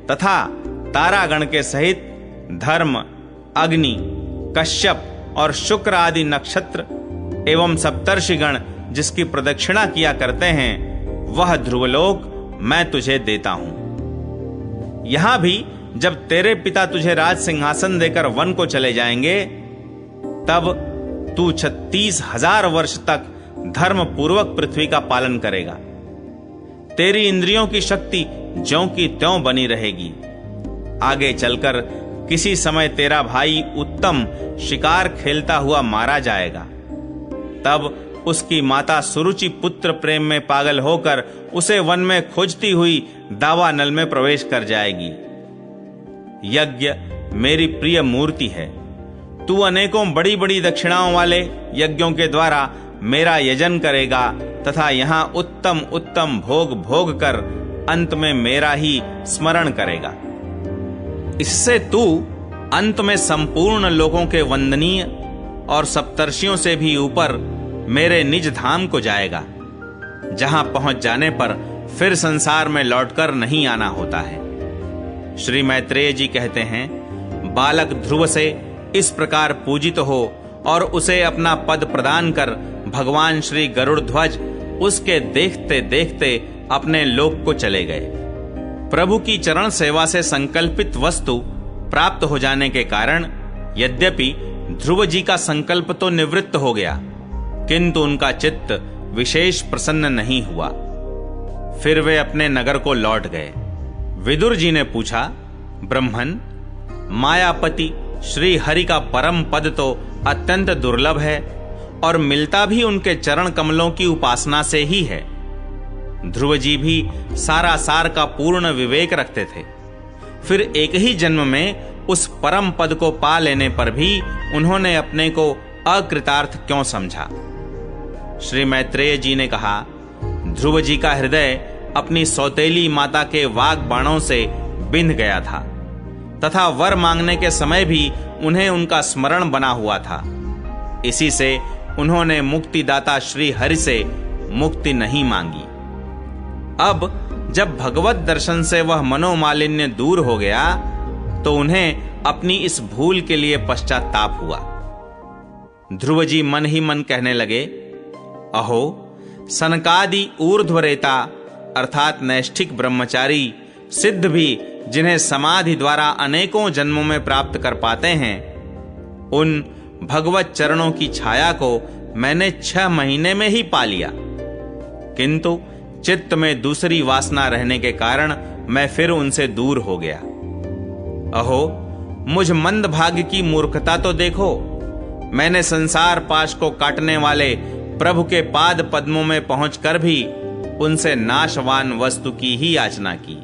तथा तारागण के सहित धर्म, अग्नि, कश्यप और शुक्र आदि नक्षत्र एवं सप्तर्षिगण जिसकी प्रदक्षिणा किया करते हैं, वह ध्रुवलोक मैं तुझे देता हूं। यहां भी जब तेरे पिता तुझे राज सिंहासन देकर वन को चले जाएंगे, तब तू 36,000 वर्ष तक धर्म पूर्वक पृथ्वी का पालन करेगा। तेरी इंद्रियों की शक्ति ज्यों की त्यों बनी रहेगी। आगे चलकर किसी समय तेरा भाई उत्तम शिकार खेलता हुआ मारा जाएगा, तब उसकी माता सुरुचि पुत्र प्रेम में पागल होकर उसे वन में खोजती हुई दावानल में प्रवेश कर जाएगी। यज्ञ मेरी प्रिय मूर्ति है। तू अनेकों बड़ी बड़ी दक्षिणाओं वाले यज्ञों के द्वारा मेरा यजन करेगा तथा यहाँ उत्तम उत्तम भोग भोग कर अंत में मेरा ही स्मरण करेगा। इससे तू अंत में संपूर्ण लोगों के वंदनीय और सप्तर्षियों से भी ऊपर मेरे निज धाम को जाएगा, जहां पहुंच जाने पर फिर संसार में लौटकर नहीं आना होता है। श्री मैत्रेय जी कहते हैं, बालक ध्रुव से इस प्रकार पूजित हो और उसे अपना पद प्रदान कर भगवान श्री गरुड़ध्वज उसके देखते देखते अपने लोक को चले गए। प्रभु की चरण सेवा से संकल्पित वस्तु प्राप्त हो जाने के कारण यद्यपि ध्रुव जी का संकल्प तो निवृत्त हो गया, किंतु उनका चित्त विशेष प्रसन्न नहीं हुआ। फिर वे अपने नगर को लौट गए। विदुर जी ने पूछा, ब्रह्मन, मायापति श्री हरि का परम पद तो अत्यंत दुर्लभ है और मिलता भी उनके चरण कमलों की उपासना से ही है। ध्रुव जी भी सारा सार का पूर्ण विवेक रखते थे, फिर एक ही जन्म में उस परम पद को पा लेने पर भी उन्होंने अपने को अकृतार्थ क्यों समझा? श्री मैत्रेय जी ने कहा, ध्रुव जी का हृदय अपनी सौतेली माता के वाग बाणों से बिंध गया था तथा वर मांगने के समय भी उन्हें उनका स्मरण बना हुआ था। इसी से उन्होंने मुक्तिदाता श्री हरि से मुक्ति नहीं मांगी। अब जब भगवत दर्शन से वह मनोमालिन्य दूर हो गया तो उन्हें अपनी इस भूल के लिए पश्चाताप हुआ। ध्रुव जी मन ही मन कहने लगे, अहो, सनकादि ऊर्ध्वरेता अर्थात नैष्ठिक ब्रह्मचारी सिद्ध भी जिन्हें समाधि द्वारा अनेकों जन्मों में प्राप्त कर पाते हैं, उन भगवत चरणों की छाया को मैंने 6 महीने में ही पा लिया, किंतु चित्त में दूसरी वासना रहने के कारण मैं फिर उनसे दूर हो गया। अहो, मुझ मंद भाग्य की मूर्खता तो देखो। मैंने संसार पाश को काटने वाले प्रभु के पाद पद्मों में पहुंचकर भी उनसे नाशवान वस्तु की ही याचना की।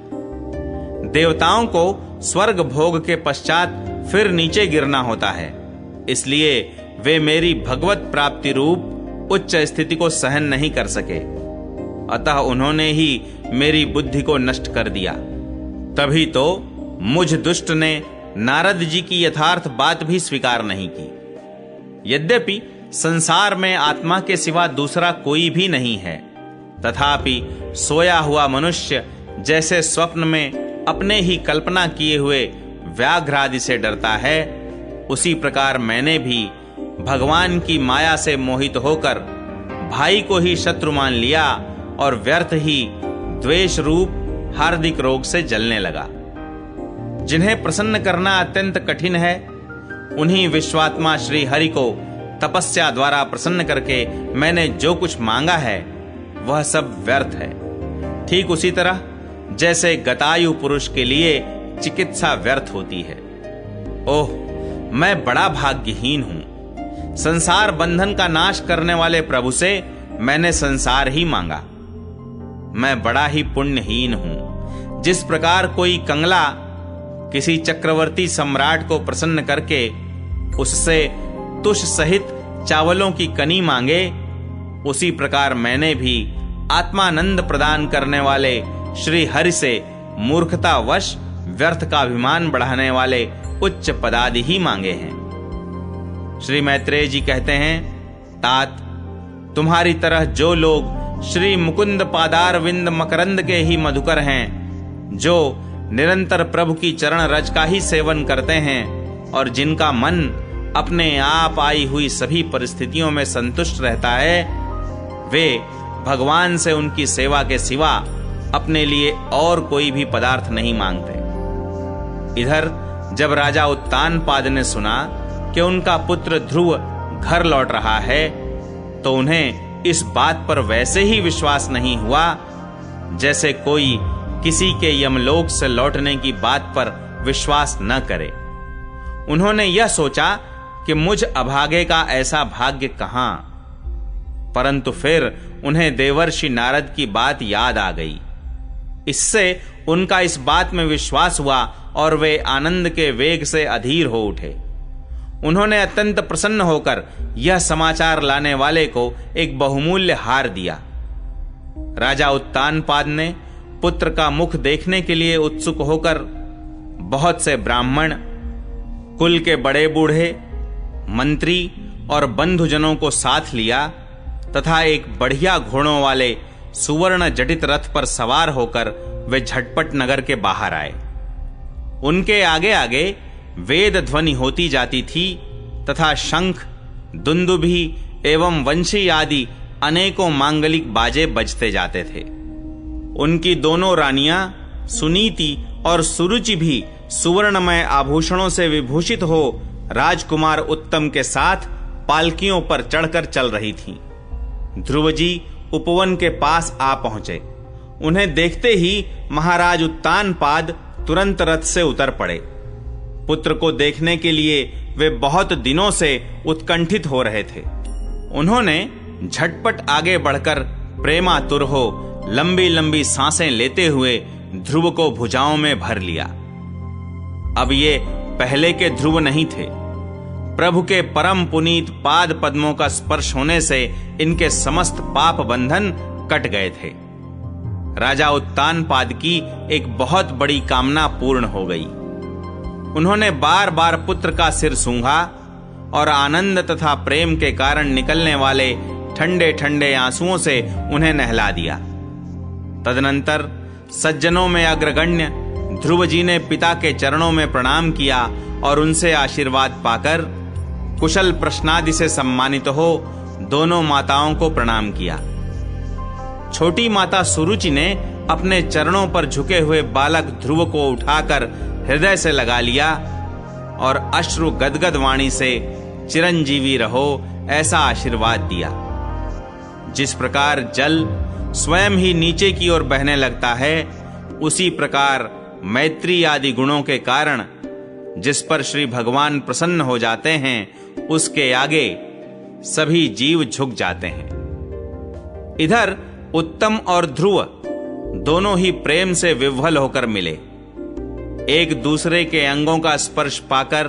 देवताओं को स्वर्ग भोग के पश्चात फिर नीचे गिरना होता है, इसलिए वे मेरी भगवत प्राप्ति रूप उच्च स्थिति को सहन नहीं कर सके, अतः उन्होंने ही मेरी बुद्धि को नष्ट कर दिया। तभी तो मुझ दुष्ट ने नारद जी की यथार्थ बात भी स्वीकार नहीं की। यद्यपि संसार में आत्मा के सिवा दूसरा कोई भी नहीं है। तथापि सोया हुआ मनुष्य जैसे स्वप्न में अपने ही कल्पना किए हुए व्याघ्र आदि से डरता है, उसी प्रकार मैंने भी भगवान की माया से मोहित होकर भाई को ही शत्रु मान लिया और व्यर्थ ही द्वेष रूप हार्दिक रोग से जलने लगा। जिन्हें प्रसन्न करना अत्यंत कठिन है, उन्हीं विश्वात्मा श्री हरि को तपस्या द्वारा प्रसन्न करके मैंने जो कुछ मांगा है वह सब व्यर्थ है। ठीक उसी तरह जैसे गतायु पुरुष के लिए चिकित्सा व्यर्थ होती है। ओह, मैं बड़ा भाग्यहीन हूं। संसार बंधन का नाश करने वाले प्रभु से मैंने संसार ही मांगा। मैं बड़ा ही पुण्यहीन हूं। जिस प्रकार कोई कंगला किसी चक्रवर्ती सम्राट को प्रसन्न करके उससे तुष सहित चावलों की कनी मांगे, उसी प्रकार मैंने भी आत्मानंद प्रदान करने वाले श्री हरि से मूर्खतावश व्यर्थ का अभिमान बढ़ाने वाले उच्च पदादि ही मांगे हैं। श्री मैत्रेय जी कहते हैं, तात, तुम्हारी तरह जो लोग श्री मुकुंद पादारविंद मकरंद के ही मधुकर हैं, जो निरंतर प्रभु की चरण रज का ही सेवन करते हैं और जिनका मन अपने आप आई हुई सभी परिस्थितियों में संतुष्ट रहता है, वे भगवान से उनकी सेवा के सिवा अपने लिए और कोई भी पदार्थ नहीं मांगते। इधर जब राजा उत्तानपाद ने सुना कि उनका पुत्र ध्रुव घर लौट रहा है, तो उन्हें इस बात पर वैसे ही विश्वास नहीं हुआ जैसे कोई किसी के यमलोक से लौटने की बात पर विश्वास न करे। उन्होंने यह सोचा कि मुझ अभागे का ऐसा भाग्य कहां, परंतु फिर उन्हें देवर्षि नारद की बात याद आ गई। इससे उनका इस बात में विश्वास हुआ और वे आनंद के वेग से अधीर हो उठे। उन्होंने अत्यंत प्रसन्न होकर यह समाचार लाने वाले को एक बहुमूल्य हार दिया। राजा उत्तानपाद ने पुत्र का मुख देखने के लिए उत्सुक होकर बहुत से ब्राह्मण, कुल के बड़े बूढ़े, मंत्री और बंधुजनों को साथ लिया तथा एक बढ़िया घोड़ों वाले सुवर्ण जटित रथ पर सवार होकर वे झटपट नगर के बाहर आए। उनके आगे आगे वेद ध्वनि होती जाती थी तथा शंख, दुंदुभी एवं वंशी आदि अनेकों मांगलिक बाजे बजते जाते थे। उनकी दोनों रानियां सुनीति और सुरुचि भी सुवर्णमय आभूषणों से विभूषित हो राजकुमार उत्तम के साथ पालकियों पर चढ़कर चल रही थीं। ध्रुव जी उपवन के पास आ पहुंचे। उन्हें देखते ही महाराज उत्तानपाद तुरंत रथ से उतर पड़े। पुत्र को देखने के लिए वे बहुत दिनों से उत्कंठित हो रहे थे। उन्होंने झटपट आगे बढ़कर प्रेमातुर हो लंबी लंबी सांसें लेते हुए ध्रुव को भुजाओं में भर लिया। अब ये पहले के ध्रुव नहीं थे। प्रभु के परम पुनीत पाद पद्मों का स्पर्श होने से इनके समस्त पाप बंधन कट गए थे। राजा उत्तानपाद की एक बहुत बड़ी कामना पूर्ण हो गई। उन्होंने बार बार पुत्र का सिर सूंघा और आनंद तथा प्रेम के कारण निकलने वाले ठंडे ठंडे आंसुओं से उन्हें नहला दिया। तदनंतर सज्जनों में अग्रगण्य ध्रुव जी ने पिता के चरणों में प्रणाम किया और उनसे आशीर्वाद पाकर कुशल प्रश्नादि से सम्मानित हो दोनों माताओं को प्रणाम किया। छोटी माता सुरुचि ने अपने चरणों पर झुके हुए बालक ध्रुव को उठाकर हृदय से लगा लिया और अश्रु गदगद वाणी से चिरंजीवी रहो ऐसा आशीर्वाद दिया। जिस प्रकार जल स्वयं ही नीचे की ओर बहने लगता है, उसी प्रकार मैत्री आदि गुणों के कारण जिस पर श्री भगवान प्रसन्न हो जाते हैं, उसके आगे सभी जीव झुक जाते हैं। इधर उत्तम और ध्रुव दोनों ही प्रेम से विह्वल होकर मिले। एक दूसरे के अंगों का स्पर्श पाकर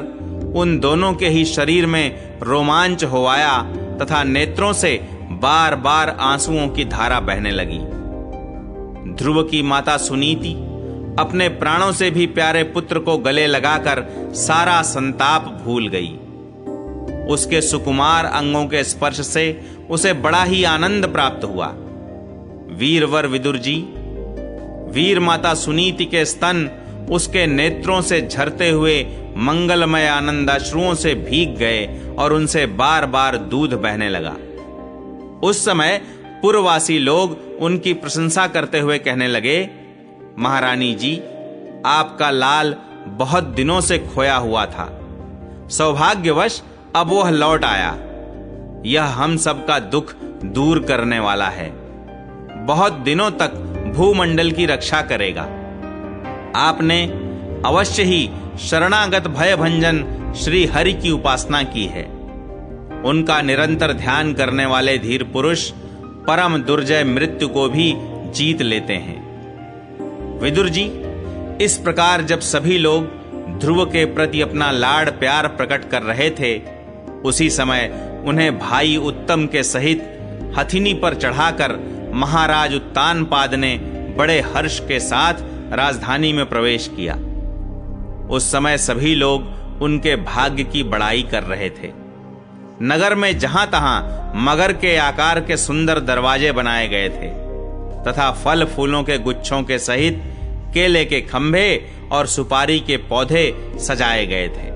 उन दोनों के ही शरीर में रोमांच हो आया तथा नेत्रों से बार बार आंसुओं की धारा बहने लगी। ध्रुव की माता सुनीति अपने प्राणों से भी प्यारे पुत्र को गले लगाकर सारा संताप भूल गई। उसके सुकुमार अंगों के स्पर्श से उसे बड़ा ही आनंद प्राप्त हुआ। वीरवर विदुर जी, वीर माता सुनीति के स्तन उसके नेत्रों से झरते हुए मंगलमय आनंदाश्रुओं से भीग गए और उनसे बार बार दूध बहने लगा। उस समय पुरवासी लोग उनकी प्रशंसा करते हुए कहने लगे, महारानी जी, आपका लाल बहुत दिनों से खोया हुआ था, सौभाग्यवश अब वह लौट आया। यह हम सबका दुख दूर करने वाला है, बहुत दिनों तक भूमंडल की रक्षा करेगा। आपने अवश्य ही शरणागत भयभंजन श्री हरि की उपासना की है। उनका निरंतर ध्यान करने वाले धीर पुरुष परम दुर्जय मृत्यु को भी जीत लेते हैं। विदुर जी, इस प्रकार जब सभी लोग ध्रुव के प्रति अपना लाड़ प्यार प्रकट कर रहे थे, उसी समय उन्हें भाई उत्तम के सहित हथिनी पर चढ़ाकर महाराज उत्तानपाद ने बड़े हर्ष के साथ राजधानी में प्रवेश किया। उस समय सभी लोग उनके भाग्य की बड़ाई कर रहे थे। नगर में जहां तहां मगर के आकार के सुंदर दरवाजे बनाए गए थे तथा फल फूलों के गुच्छों के सहित केले के खंभे और सुपारी के पौधे सजाए गए थे।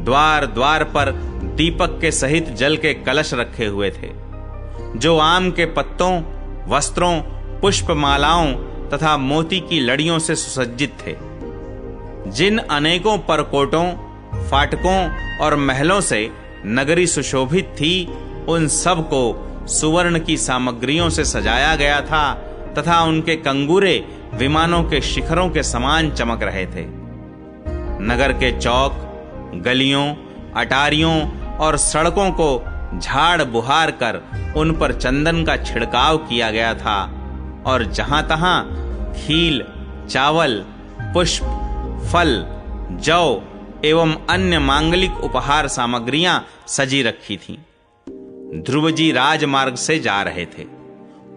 द्वार द्वार पर दीपक के सहित जल के कलश रखे हुए थे, जो आम के पत्तों, वस्त्रों, पुष्पमालाओं तथा मोती की लड़ियों से सुसज्जित थे। जिन अनेकों परकोटों, फाटकों और महलों से नगरी सुशोभित थी, उन सब को सुवर्ण की सामग्रियों से सजाया गया था तथा उनके कंगूरे विमानों के शिखरों के समान चमक रहे थे। नगर के चौक, गलियों, अटारियों और सड़कों को झाड़ बुहार कर उन पर चंदन का छिड़काव किया गया था और जहां तहां खील, चावल, पुष्प, फल, जौ एवं अन्य मांगलिक उपहार सामग्रियां सजी रखी थीं। ध्रुव जी राजमार्ग से जा रहे थे।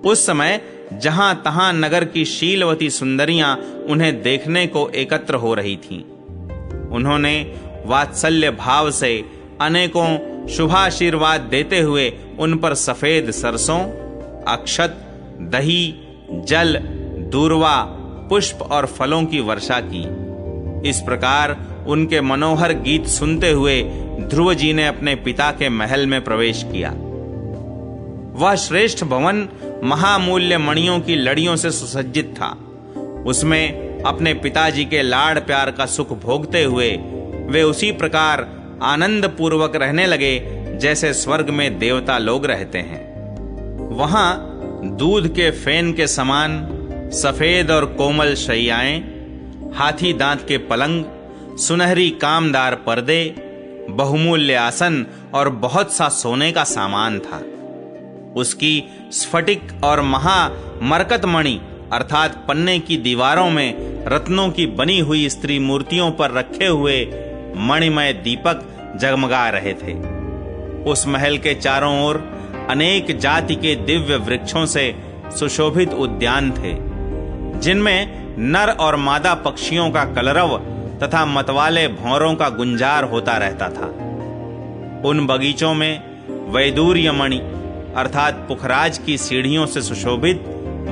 उस समय जहां तहां नगर की शीलवती सुंदरियां उन्हें देखने को एकत्र हो रही थीं। उन्होंने वात्सल्य भाव से अनेकों शुभाशीर्वाद देते हुए उन पर सफेद सरसों, अक्षत, दही, जल, दूर्वा, पुष्प और फलों की वर्षा की। इस प्रकार उनके मनोहर गीत सुनते हुए ध्रुव जी ने अपने पिता के महल में प्रवेश किया। वह श्रेष्ठ भवन महामूल्य मणियों की लड़ियों से सुसज्जित था। उसमें अपने पिताजी के लाड़ प्यार का सुख भोगते हुए वे उसी प्रकार आनंद पूर्वक रहने लगे जैसे स्वर्ग में देवता लोग रहते हैं। वहां दूध के फेन के समान सफेद और कोमल शैयाएं, हाथी दांत के पलंग, सुनहरी कामदार पर्दे, बहुमूल्य आसन और बहुत सा सोने का सामान था। उसकी स्फटिक और महामरकतमणि अर्थात पन्ने की दीवारों में रत्नों की बनी हुई स्त्री मूर्तियों पर रखे हुए मणिमय दीपक जगमगा रहे थे। उस महल के चारों ओर अनेक जाति के दिव्य वृक्षों से सुशोभित उद्यान थे, जिनमें नर और मादा पक्षियों का कलरव तथा मतवाले भौरों का गुंजार होता रहता था। उन बगीचों में वैदूर्य मणि अर्थात पुखराज की सीढ़ियों से सुशोभित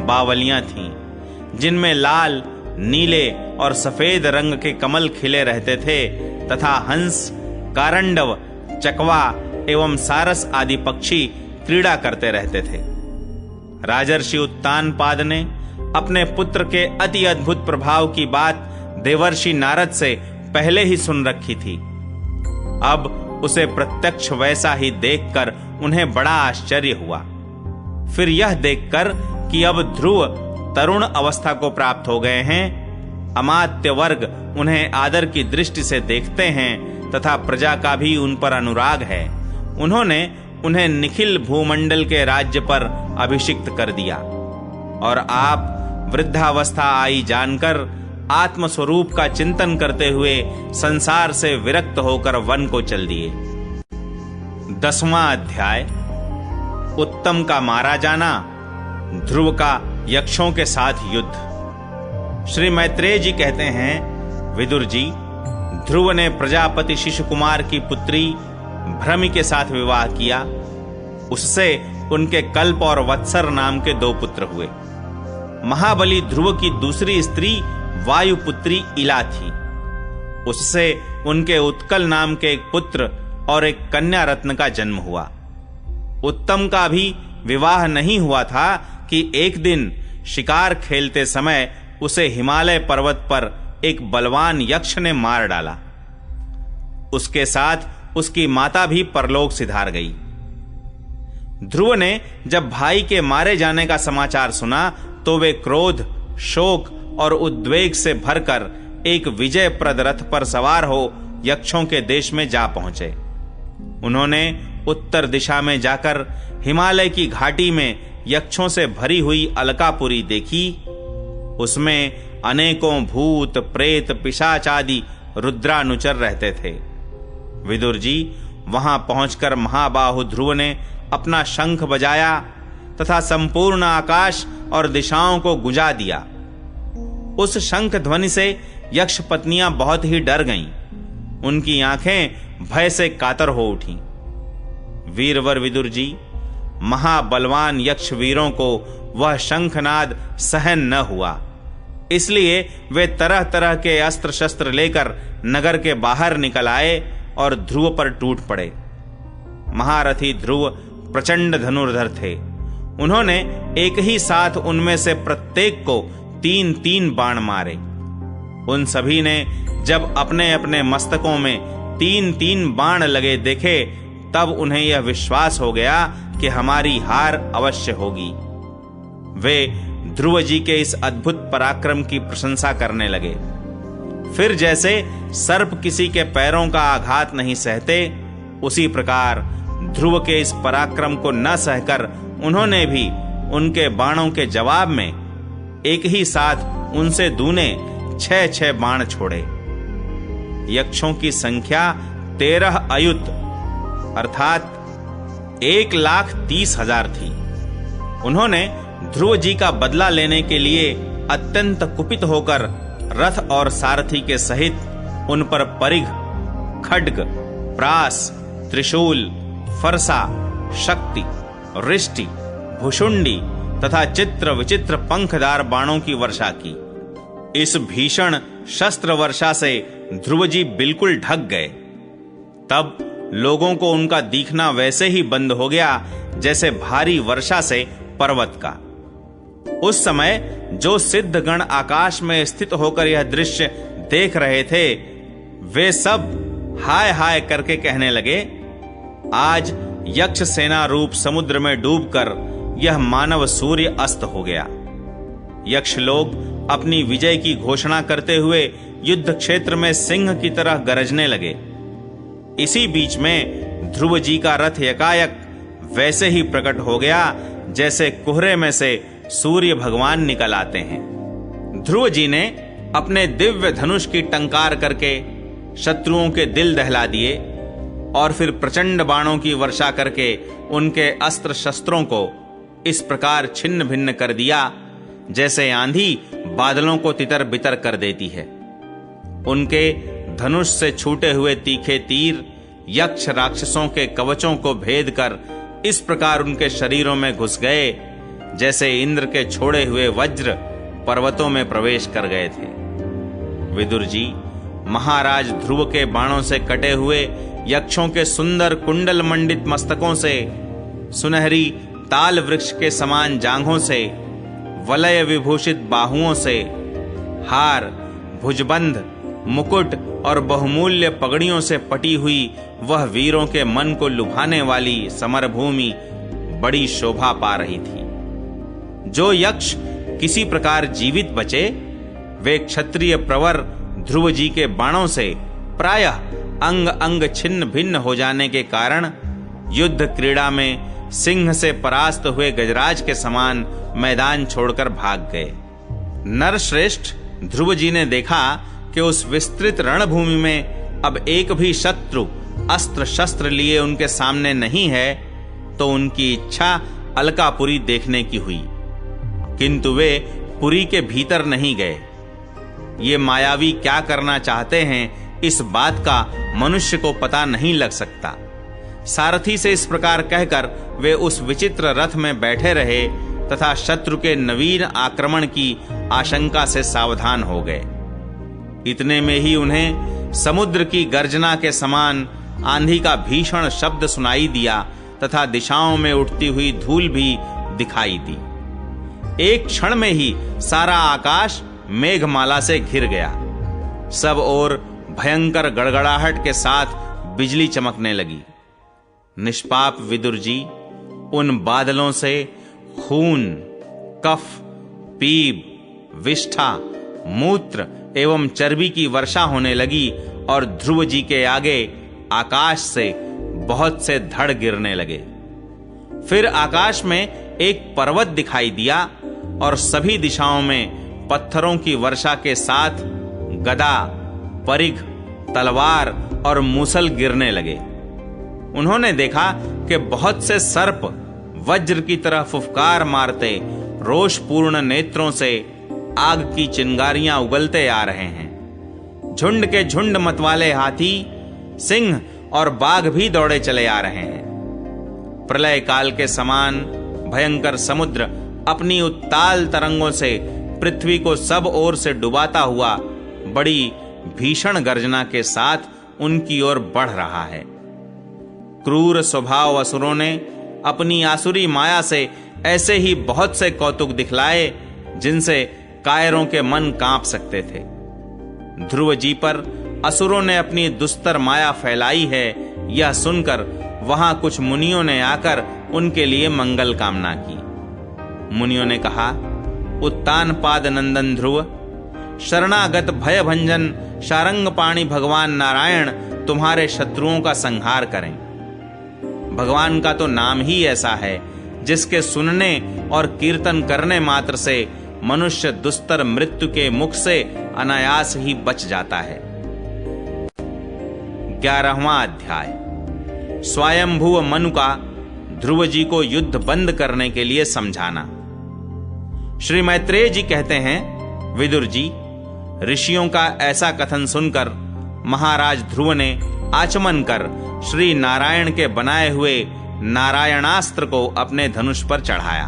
बावलियां थीं, जिनमें लाल, नीले और सफेद रंग के कमल खिले रहते थे तथा हंस, कारंडव, चकवा एवं सारस आदि पक्षी क्रीड़ा करते रहते थे। राजर्षि उत्तानपाद ने अपने पुत्र के अति अद्भुत प्रभाव की बात देवर्षि नारद से पहले ही सुन रखी थी। अब उसे प्रत्यक्ष वैसा ही देखकर उन्हें बड़ा आश्चर्य हुआ। फिर यह देखकर कि अब ध्रुव तरुण अवस्था को प्राप्त हो गए हैं, अमात्य वर्ग उन्हें आदर की दृष्टि से देखते हैं तथा प्रजा का भी उन पर अनुराग है, उन्होंने उन्हें निखिल भूमंडल के राज्य पर अभिषिक्त कर दिया और आप वृद्धावस्था आई जानकर आत्मस्वरूप का चिंतन करते हुए संसार से विरक्त होकर वन को चल दिए। 10वां अध्याय, उत्तम का मारा जाना, ध्रुव का यक्षों के साथ युद्ध। श्री मैत्रेय जी कहते हैं, विदुर जी, ध्रुव ने प्रजापति शिशुकुमार की पुत्री भ्रमि के साथ विवाह किया। उससे उनके कल्प और वत्सर नाम के 2 पुत्र हुए। महाबली ध्रुव की दूसरी स्त्री वायुपुत्री इला थी। उससे उनके उत्कल नाम के एक पुत्र और एक कन्या रत्न का जन्म हुआ। उत्तम का भी विवाह नहीं हुआ था कि एक दिन शिकार खेलते समय उसे हिमालय पर्वत पर एक बलवान यक्ष ने मार डाला। उसके साथ उसकी माता भी परलोक सिधार गई। ध्रुव ने जब भाई के मारे जाने का समाचार सुना तो वे क्रोध, शोक और उद्वेग से भरकर एक विजयप्रद रथ पर सवार हो यक्षों के देश में जा पहुंचे। उन्होंने उत्तर दिशा में जाकर हिमालय की घाटी में यक्षों से भरी हुई अलकापुरी देखी। उसमें अनेकों भूत, प्रेत, पिशाच आदि रुद्रानुचर रहते थे। विदुर जी वहां पहुंचकर महाबाहु ध्रुव ने अपना शंख बजाया तथा संपूर्ण आकाश और दिशाओं को गुंजा दिया। उस शंख ध्वनि से यक्ष पत्नियां बहुत ही डर गईं। उनकी आंखें भय से कातर हो उठीं। वीरवर विदुर जी, महाबलवान यक्ष वीरों को वह शंखनाद सहन न हुआ, इसलिए वे तरह तरह के अस्त्र शस्त्र लेकर नगर के बाहर निकल आए और ध्रुव पर टूट पड़े। महारथी ध्रुव प्रचंड धनुर्धर थे। उन्होंने एक ही साथ उनमें से प्रत्येक को 3-3 बाण मारे। उन सभी ने जब अपने अपने मस्तकों में 3-3 बाण लगे देखे तब उन्हें यह विश्वास हो गया कि हमारी हार अवश्य होगी। वे ध्रुव जी के इस अद्भुत पराक्रम की प्रशंसा करने लगे। फिर जैसे सर्प किसी के पैरों का आघात नहीं सहते, उसी प्रकार ध्रुव के इस पराक्रम को न सहकर उन्होंने भी उनके बाणों के जवाब में एक ही साथ उनसे दूने 6-6 बाण छोड़े। यक्षों की संख्या 13 अयुत अर्थात 1,30,000 थी। उन्होंने ध्रुव जी का बदला लेने के लिए अत्यंत कुपित होकर रथ और सारथी के सहित उन पर परिघ, खड्ग, प्रास, त्रिशूल, फरसा, शक्ति, रिष्टि, भुषुंडी तथा चित्र विचित्र पंखदार बाणों की वर्षा की। इस भीषण शस्त्र वर्षा से ध्रुव जी बिल्कुल ढक गए। तब लोगों को उनका दिखना वैसे ही बंद हो गया जैसे भारी वर्षा से पर्वत का। उस समय जो सिद्धगण आकाश में स्थित होकर यह दृश्य देख रहे थे, वे सब हाय हाय करके कहने लगे, आज यक्ष सेना रूप समुद्र में डूबकर यह मानव सूर्य अस्त हो गया। यक्ष लोग अपनी विजय की घोषणा करते हुए युद्ध क्षेत्र में सिंह की तरह गरजने लगे। इसी बीच में ध्रुव जी का रथ एकाएक वैसे ही प्रकट हो गया जैसे कोहरे में से सूर्य भगवान निकल आते हैं। ध्रुव जी ने अपने दिव्य धनुष की टंकार करके शत्रुओं के दिल दहला दिए और फिर प्रचंड बाणों की वर्षा करके उनके अस्त्र शस्त्रों को इस प्रकार छिन्न भिन्न कर दिया जैसे आंधी बादलों को तितर बितर कर देती है। उनके धनुष से छूटे हुए तीखे तीर यक्ष राक्षसों के कवचों को भेद कर इस प्रकार उनके शरीरों में घुस गए जैसे इंद्र के छोड़े हुए वज्र पर्वतों में प्रवेश कर गए थे। विदुर जी, महाराज ध्रुव के बाणों से कटे हुए यक्षों के सुंदर कुंडल मंडित मस्तकों से, सुनहरी ताल वृक्ष के समान जांघों से, वलय विभूषित बाहुओं से, हार, भुजबंध, मुकुट और बहुमूल्य पगड़ियों से पटी हुई वह वीरों के मन को लुभाने वाली समरभूमि बड़ी शोभा पा रही थी। जो यक्ष किसी प्रकार जीवित बचे, वे क्षत्रिय प्रवर ध्रुव जी के बाणों से प्रायः अंग अंग छिन्न भिन्न हो जाने के कारण युद्ध क्रीड़ा में सिंह से परास्त हुए गजराज के समान मैदान छोड़कर भाग गए। नरश्रेष्ठ ध्रुव जी ने देखा कि उस विस्तृत रणभूमि में अब एक भी शत्रु अस्त्र शस्त्र लिए उनके सामने नहीं है, तो उनकी इच्छा अलकापुरी देखने की हुई, किंतु वे पुरी के भीतर नहीं गए। ये मायावी क्या करना चाहते हैं, इस बात का मनुष्य को पता नहीं लग सकता, सारथी से इस प्रकार कहकर वे उस विचित्र रथ में बैठे रहे तथा शत्रु के नवीन आक्रमण की आशंका से सावधान हो गए। इतने में ही उन्हें समुद्र की गर्जना के समान आंधी का भीषण शब्द सुनाई दिया तथा दिशाओं में उठती हुई धूल भी दिखाई दी। एक क्षण में ही सारा आकाश मेघमाला से घिर गया। सब ओर भयंकर गड़गड़ाहट के साथ बिजली चमकने लगी। निष्पाप विदुर जी उन बादलों से खून, कफ, पीप, विष्ठा, मूत्र एवं चर्बी की वर्षा होने लगी और ध्रुव जी के आगे आकाश से बहुत से धड़ गिरने लगे। फिर आकाश में एक पर्वत दिखाई दिया और सभी दिशाओं में पत्थरों की वर्षा के साथ गदा, परिघ, तलवार और मूसल गिरने लगे। उन्होंने देखा कि बहुत से सर्प वज्र की तरह फुफकार मारते रोषपूर्ण नेत्रों से आग की चिंगारियां उगलते आ रहे हैं। झुंड के झुंड मतवाले हाथी, सिंह और बाघ भी दौड़े चले आ रहे हैं। प्रलय काल के समान भयंकर समुद्र अपनी उत्ताल तरंगों से पृथ्वी को सब ओर से डुबाता हुआ बड़ी भीषण गर्जना के साथ उनकी ओर बढ़ रहा है। क्रूर स्वभाव असुरों ने अपनी आसुरी माया से ऐसे ही बहुत से कौतुक दिखलाए जिनसे कायरों के मन कांप सकते थे। ध्रुव जी पर असुरों ने अपनी दुस्तर माया फैलाई है, यह सुनकर वहां कुछ मुनियों ने आकर उनके लिए मंगल कामना की। मुनियों ने कहा, उत्तान पाद नंदन ध्रुव, शरणागत भय भंजन शारंग पाणी भगवान नारायण तुम्हारे शत्रुओं का संहार करें। भगवान का तो नाम ही ऐसा है जिसके सुनने और कीर्तन करने मात्र से मनुष्य दुस्तर मृत्यु के मुख से अनायास ही बच जाता है। 11वां अध्याय। स्वयंभुव मनु का ध्रुव जी को युद्ध बंद करने के लिए समझाना। श्री मैत्रेय जी कहते हैं, विदुर जी, ऋषियों का ऐसा कथन सुनकर महाराज ध्रुव ने आचमन कर श्री नारायण के बनाए हुए नारायणास्त्र को अपने धनुष पर चढ़ाया।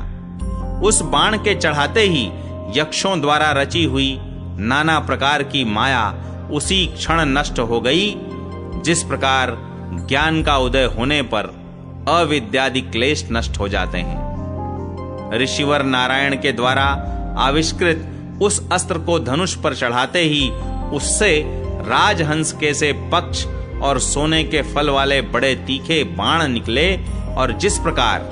उस बाण के चढ़ाते ही यक्षों द्वारा रची हुई नाना प्रकार की माया उसी क्षण नष्ट हो गई, जिस प्रकार ज्ञान का उदय होने पर अविद्यादि क्लेश नष्ट हो जाते हैं। ऋषिवर नारायण के द्वारा आविष्कृत उस अस्त्र को धनुष पर चढ़ाते ही उससे राजहंस के से पक्ष और सोने के फल वाले बड़े तीखे बाण निकले और जिस प्रकार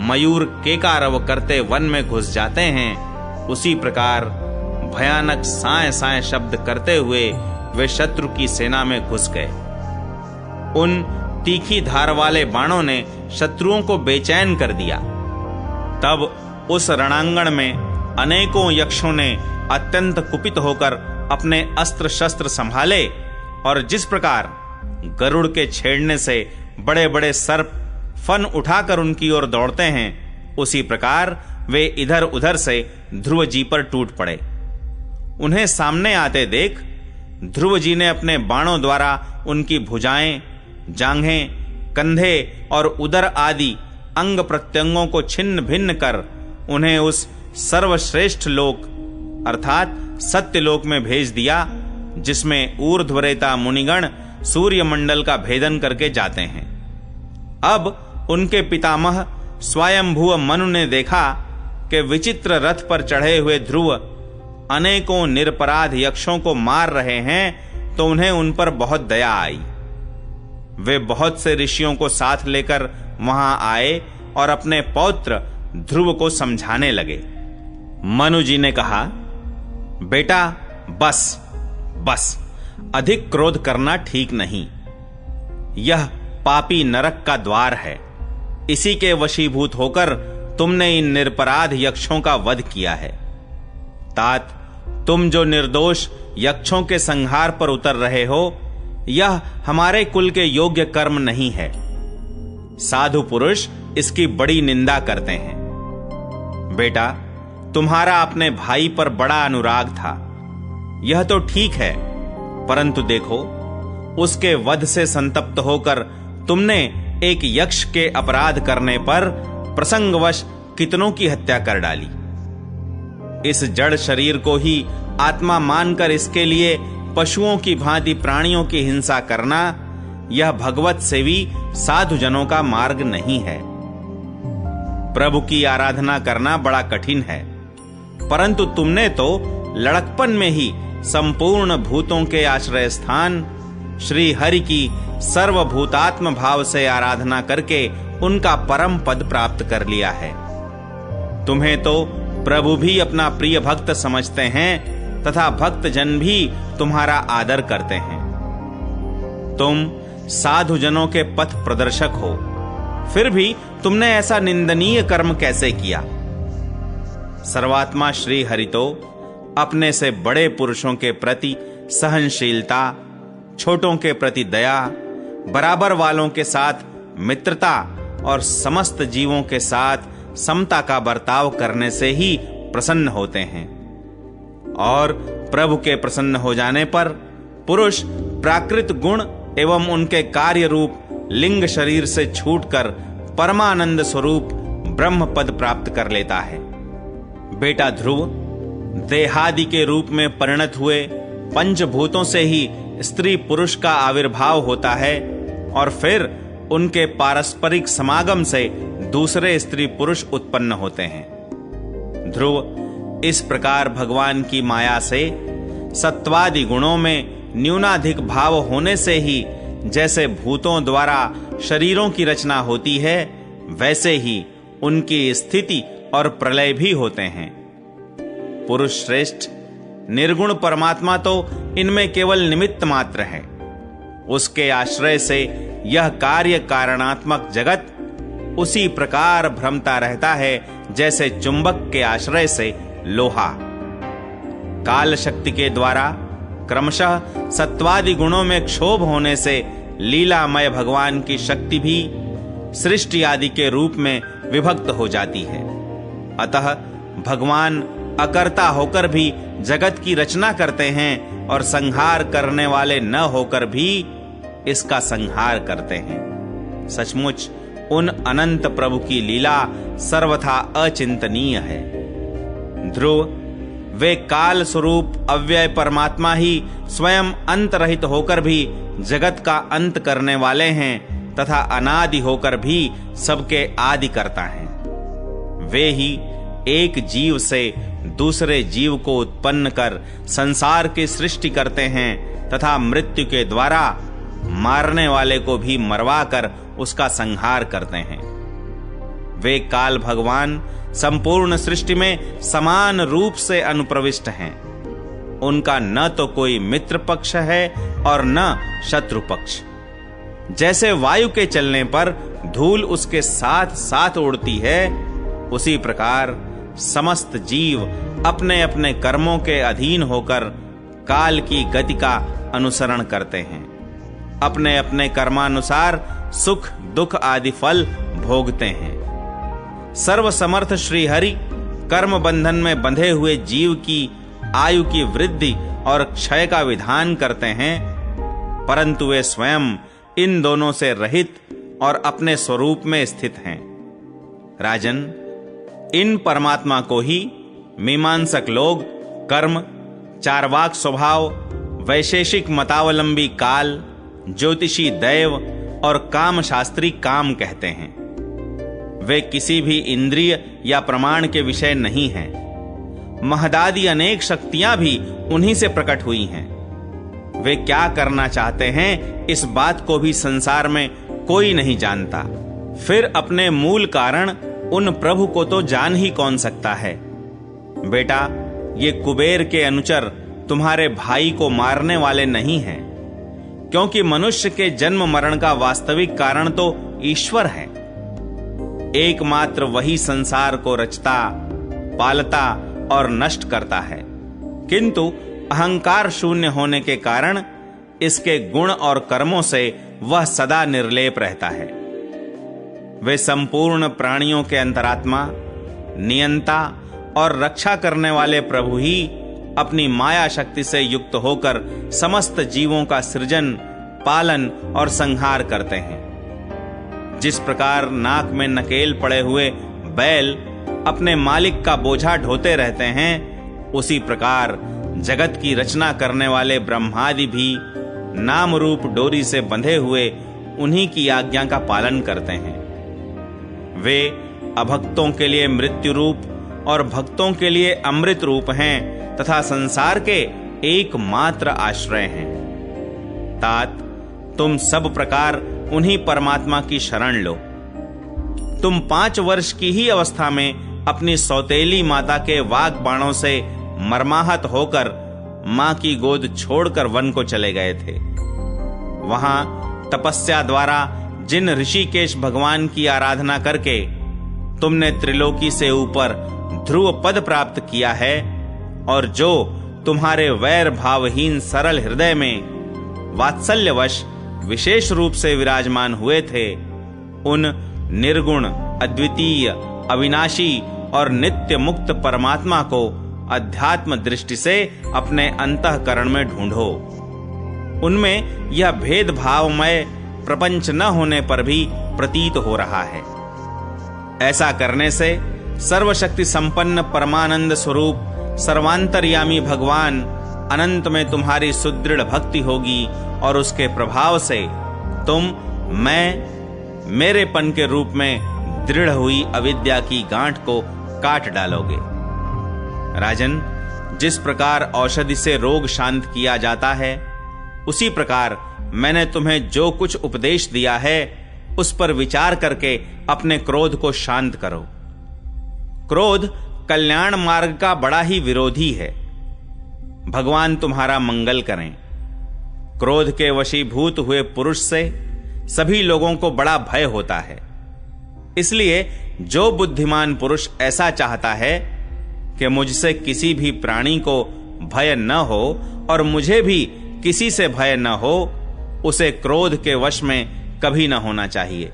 मयूर केकारव करते वन में घुस जाते हैं, उसी प्रकार भयानक साए साए शब्द करते हुए वे शत्रु की सेना में घुस गए। उन तीखी धार वाले बाणों ने शत्रुओं को बेचैन कर दिया। तब उस रणांगण में अनेकों यक्षों ने अत्यंत कुपित होकर अपने अस्त्र शस्त्र संभाले और जिस प्रकार गरुड़ के छेड़ने से बड़े बड़े सर्प फन उठाकर उनकी ओर दौड़ते हैं, उसी प्रकार वे इधर उधर से ध्रुव जी पर टूट पड़े। उन्हें सामने आते देख ध्रुव जी ने अपने बाणों द्वारा उनकी भुजाएं, जांघें, कंधे और उदर आदि अंग प्रत्यंगों को छिन्न भिन्न कर उन्हें उस सर्वश्रेष्ठ लोक अर्थात सत्यलोक में भेज दिया, जिसमें ऊर्ध्वरेता मुनिगण सूर्य मंडल का भेदन करके जाते हैं। अब उनके पितामह स्वयंभुव मनु ने देखा कि विचित्र रथ पर चढ़े हुए ध्रुव अनेकों निरपराध यक्षों को मार रहे हैं, तो उन्हें उन पर बहुत दया आई। वे बहुत से ऋषियों को साथ लेकर वहां आए और अपने पौत्र ध्रुव को समझाने लगे। मनु जी ने कहा, बेटा बस बस, अधिक क्रोध करना ठीक नहीं। यह पापी नरक का द्वार है। इसी के वशीभूत होकर तुमने इन निरपराध यक्षों का वध किया है। तात, तुम जो निर्दोष यक्षों के संहार पर उतर रहे हो, यह हमारे कुल के योग्य कर्म नहीं है। साधु पुरुष इसकी बड़ी निंदा करते हैं। बेटा, तुम्हारा अपने भाई पर बड़ा अनुराग था, यह तो ठीक है, परंतु देखो, उसके वध से संतप्त होकर तुमने एक यक्ष के अपराध करने पर प्रसंगवश कितनों की हत्या कर डाली। इस जड़ शरीर को ही आत्मा मानकर इसके लिए पशुओं की भांति प्राणियों की हिंसा करना, यह भगवत सेवी साधुजनों का मार्ग नहीं है। प्रभु की आराधना करना बड़ा कठिन है, परंतु तुमने तो लड़कपन में ही संपूर्ण भूतों के आश्रय स्थान श्री हरि की सर्वभूतात्म भाव से आराधना करके उनका परम पद प्राप्त कर लिया है। तुम्हें तो प्रभु भी अपना प्रिय भक्त समझते हैं तथा भक्त जन भी तुम्हारा आदर करते हैं। तुम साधु जनों के पथ प्रदर्शक हो, फिर भी तुमने ऐसा निंदनीय कर्म कैसे किया? सर्वात्मा श्री हरि तो अपने से बड़े पुरुषों के प्रति सहनशीलता, छोटों के प्रति दया, बराबर वालों के साथ मित्रता और समस्त जीवों के साथ समता का बर्ताव करने से ही प्रसन्न होते हैं। और प्रभु के प्रसन्न हो जाने पर पुरुष प्राकृत गुण एवं उनके कार्य रूप लिंग शरीर से छूटकर परमानंद स्वरूप ब्रह्म पद प्राप्त कर लेता है। बेटा ध्रुव, देहादि के रूप में परिणत हुए पंचभूतों से ही स्त्री पुरुष का आविर्भाव होता है और फिर उनके पारस्परिक समागम से दूसरे स्त्री पुरुष उत्पन्न होते हैं। ध्रुव, इस प्रकार भगवान की माया से सत्वादि गुणों में न्यूनाधिक भाव होने से ही जैसे भूतों द्वारा शरीरों की रचना होती है, वैसे ही उनकी स्थिति और प्रलय भी होते हैं। पुरुष श्रेष्ठ, निर्गुण परमात्मा तो इनमें केवल निमित्त मात्र है। उसके आश्रय से यह कार्य कारणात्मक जगत उसी प्रकार भ्रमता रहता है जैसे चुंबक के आश्रय से लोहा। काल शक्ति के द्वारा क्रमशः सत्वादि गुणों में क्षोभ होने से लीलामय भगवान की शक्ति भी सृष्टि आदि के रूप में विभक्त हो जाती है। अतः भगवान अकर्ता होकर भी जगत की रचना करते हैं और संहार करने वाले न होकर भी इसका संहार करते हैं। सचमुच उन अनंत प्रभु की लीला सर्वथा अचिंतनीय है। ध्रुव, वे काल स्वरूप अव्यय परमात्मा ही स्वयं अंत रहित होकर भी जगत का अंत करने वाले हैं तथा अनादि होकर भी सबके आदि करता है। वे ही एक जीव से दूसरे जीव को उत्पन्न कर संसार की सृष्टि करते हैं तथा मृत्यु के द्वारा मारने वाले को भी मरवा कर उसका संहार करते हैं। वे काल भगवान संपूर्ण सृष्टि में समान रूप से अनुप्रविष्ट हैं। उनका न तो कोई मित्र पक्ष है और न शत्रु पक्ष। जैसे वायु के चलने पर धूल उसके साथ साथ उड़ती है, उसी प्रकार समस्त जीव अपने अपने कर्मों के अधीन होकर काल की गति का अनुसरण करते हैं। अपने अपने कर्मानुसार सुख दुख आदि फल भोगते हैं। सर्वसमर्थ श्री हरि कर्म बंधन में बंधे हुए जीव की आयु की वृद्धि और क्षय का विधान करते हैं, परंतु वे स्वयं इन दोनों से रहित और अपने स्वरूप में स्थित हैं। राजन, इन परमात्मा को ही मीमांसक लोग कर्म, चार्वाक स्वभाव, वैशेषिक मतावलंबी काल, ज्योतिषी दैव और काम शास्त्री काम कहते हैं। वे किसी भी इंद्रिय या प्रमाण के विषय नहीं हैं। महदादि अनेक शक्तियां भी उन्हीं से प्रकट हुई हैं। वे क्या करना चाहते हैं, इस बात को भी संसार में कोई नहीं जानता। फिर अपने मूल कारण उन प्रभु को तो जान ही कौन सकता है। बेटा, ये कुबेर के अनुचर तुम्हारे भाई को मारने वाले नहीं हैं, क्योंकि मनुष्य के जन्म मरण का वास्तविक कारण तो ईश्वर है। एकमात्र वही संसार को रचता, पालता और नष्ट करता है, किंतु अहंकार शून्य होने के कारण इसके गुण और कर्मों से वह सदा निर्लेप रहता है। वे संपूर्ण प्राणियों के अंतरात्मा, नियंता और रक्षा करने वाले प्रभु ही अपनी माया शक्ति से युक्त होकर समस्त जीवों का सृजन, पालन और संहार करते हैं। जिस प्रकार नाक में नकेल पड़े हुए बैल अपने मालिक का बोझा ढोते रहते हैं, उसी प्रकार जगत की रचना करने वाले ब्रह्मादि भी नाम रूप डोरी से बंधे हुए उन्हीं की आज्ञा का पालन करते हैं। वे अभक्तों के लिए मृत्यु रूप और भक्तों के लिए अमृत रूप हैं तथा संसार के एकमात्र आश्रय हैं। तात, तुम सब प्रकार उन्हीं परमात्मा की शरण लो। तुम 5 वर्ष की ही अवस्था में अपनी सौतेली माता के वाग बाणों से मर्माहत होकर मां की गोद छोड़कर वन को चले गए थे। वहां तपस्या द्वारा जिन ऋषिकेश भगवान की आराधना करके तुमने त्रिलोकी से ऊपर ध्रुव पद प्राप्त किया है, और जो तुम्हारे वैर भावहीन सरल हृदय में वात्सल्यवश विशेष रूप से विराजमान हुए थे, उन निर्गुण, अद्वितीय, अविनाशी और नित्य मुक्त परमात्मा को अध्यात्म दृष्टि से अपने अंतःकरण में ढूंढो। उनमें यह भेदभावमय प्रपंच न होने पर भी प्रतीत हो रहा है। ऐसा करने से सर्वशक्ति संपन्न परमानंद स्वरूप सर्वांतर्यामी भगवान अनंत में तुम्हारी सुदृढ़ भक्ति होगी और उसके प्रभाव से तुम मेरेपन के रूप में दृढ़ हुई अविद्या की गांठ को काट डालोगे। राजन, जिस प्रकार औषधि से रोग शांत किया जाता है, उसी प्रकार मैंने तुम्हें जो कुछ उपदेश दिया है उस पर विचार करके अपने क्रोध को शांत करो। क्रोध कल्याण मार्ग का बड़ा ही विरोधी है। भगवान तुम्हारा मंगल करें। क्रोध के वशीभूत हुए पुरुष से सभी लोगों को बड़ा भय होता है। इसलिए जो बुद्धिमान पुरुष ऐसा चाहता है कि मुझसे किसी भी प्राणी को भय न हो और मुझे भी किसी से भय न हो, उसे क्रोध के वश में कभी न होना चाहिए।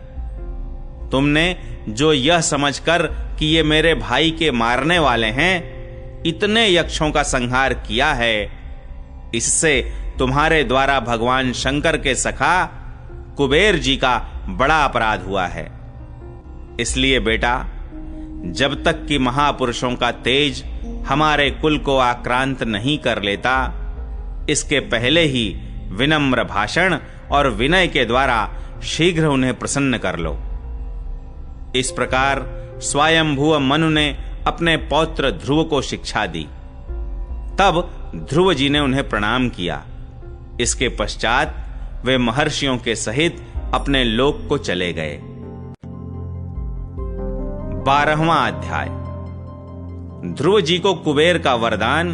तुमने जो यह समझकर कि ये मेरे भाई के मारने वाले हैं, इतने यक्षों का संहार किया है, इससे तुम्हारे द्वारा भगवान शंकर के सखा कुबेर जी का बड़ा अपराध हुआ है। इसलिए बेटा, जब तक कि महापुरुषों का तेज हमारे कुल को आक्रांत नहीं कर लेता, इसके पहले ही विनम्र भाषण और विनय के द्वारा शीघ्र उन्हें प्रसन्न कर लो। इस प्रकार स्वयंभुव मनु ने अपने पौत्र ध्रुव को शिक्षा दी। तब ध्रुव जी ने उन्हें प्रणाम किया। इसके पश्चात वे महर्षियों के सहित अपने लोक को चले गए। 12वां अध्याय। ध्रुव जी को कुबेर का वरदान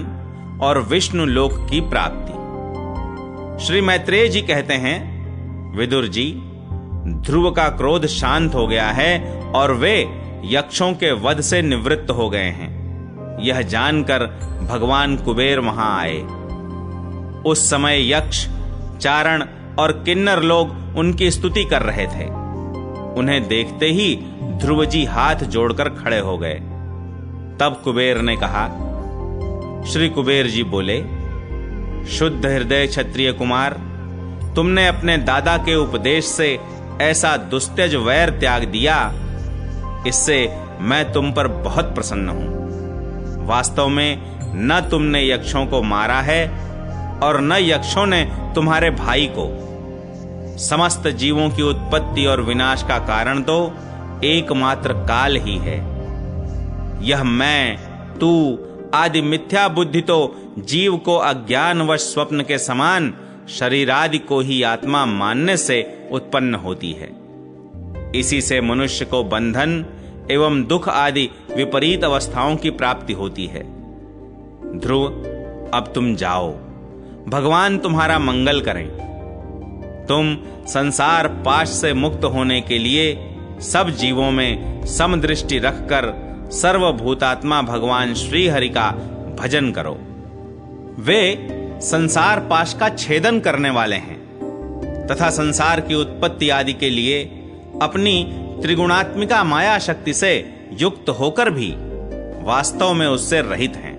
और विष्णु लोक की प्राप्ति। श्री मैत्रेय जी कहते हैं, विदुर जी, ध्रुव का क्रोध शांत हो गया है और वे यक्षों के वध से निवृत्त हो गए हैं। यह जानकर भगवान कुबेर वहां आए। उस समय यक्ष, चारण और किन्नर लोग उनकी स्तुति कर रहे थे। उन्हें देखते ही ध्रुव जी हाथ जोड़कर खड़े हो गए। तब कुबेर ने कहा, श्री कुबेर जी बोले, शुद्ध हृदय क्षत्रिय कुमार, तुमने अपने दादा के उपदेश से ऐसा दुस्त्यज वैर त्याग दिया, इससे मैं तुम पर बहुत प्रसन्न हूं। वास्तव में न तुमने यक्षों को मारा है और न यक्षों ने तुम्हारे भाई को। समस्त जीवों की उत्पत्ति और विनाश का कारण तो एकमात्र काल ही है। यह मैं, तू आदि मिथ्या बुद्धि तो जीव को अज्ञानवश स्वप्न के समान शरीरादि को ही आत्मा मानने से उत्पन्न होती है। इसी से मनुष्य को बंधन एवं दुख आदि विपरीत अवस्थाओं की प्राप्ति होती है। ध्रुव, अब तुम जाओ, भगवान तुम्हारा मंगल करें। तुम संसार पाश से मुक्त होने के लिए सब जीवों में समदृष्टि रखकर सर्वभूतात्मा भगवान श्री हरि का भजन करो। वे संसार पाश का छेदन करने वाले हैं तथा संसार की उत्पत्ति आदि के लिए अपनी त्रिगुणात्मिका माया शक्ति से युक्त होकर भी वास्तव में उससे रहित हैं।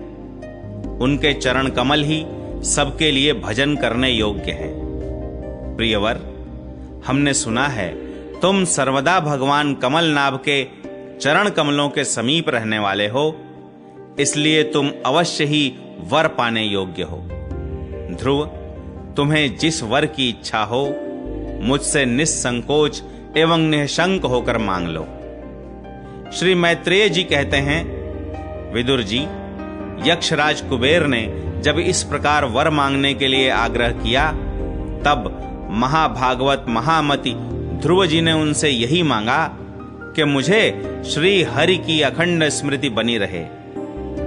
उनके चरण कमल ही सबके लिए भजन करने योग्य हैं। प्रियवर, हमने सुना है तुम सर्वदा भगवान कमलनाभ के चरण कमलों के समीप रहने वाले हो, इसलिए तुम अवश्य ही वर पाने योग्य हो। ध्रुव, तुम्हें जिस वर की इच्छा हो मुझसे निस्संकोच एवं निःशंक होकर मांग लो। श्री मैत्रेय जी कहते हैं, विदुर जी, यक्षराज कुबेर ने जब इस प्रकार वर मांगने के लिए आग्रह किया, तब महाभागवत महामति ध्रुव जी ने उनसे यही मांगा कि मुझे श्री हरि की अखंड स्मृति बनी रहे,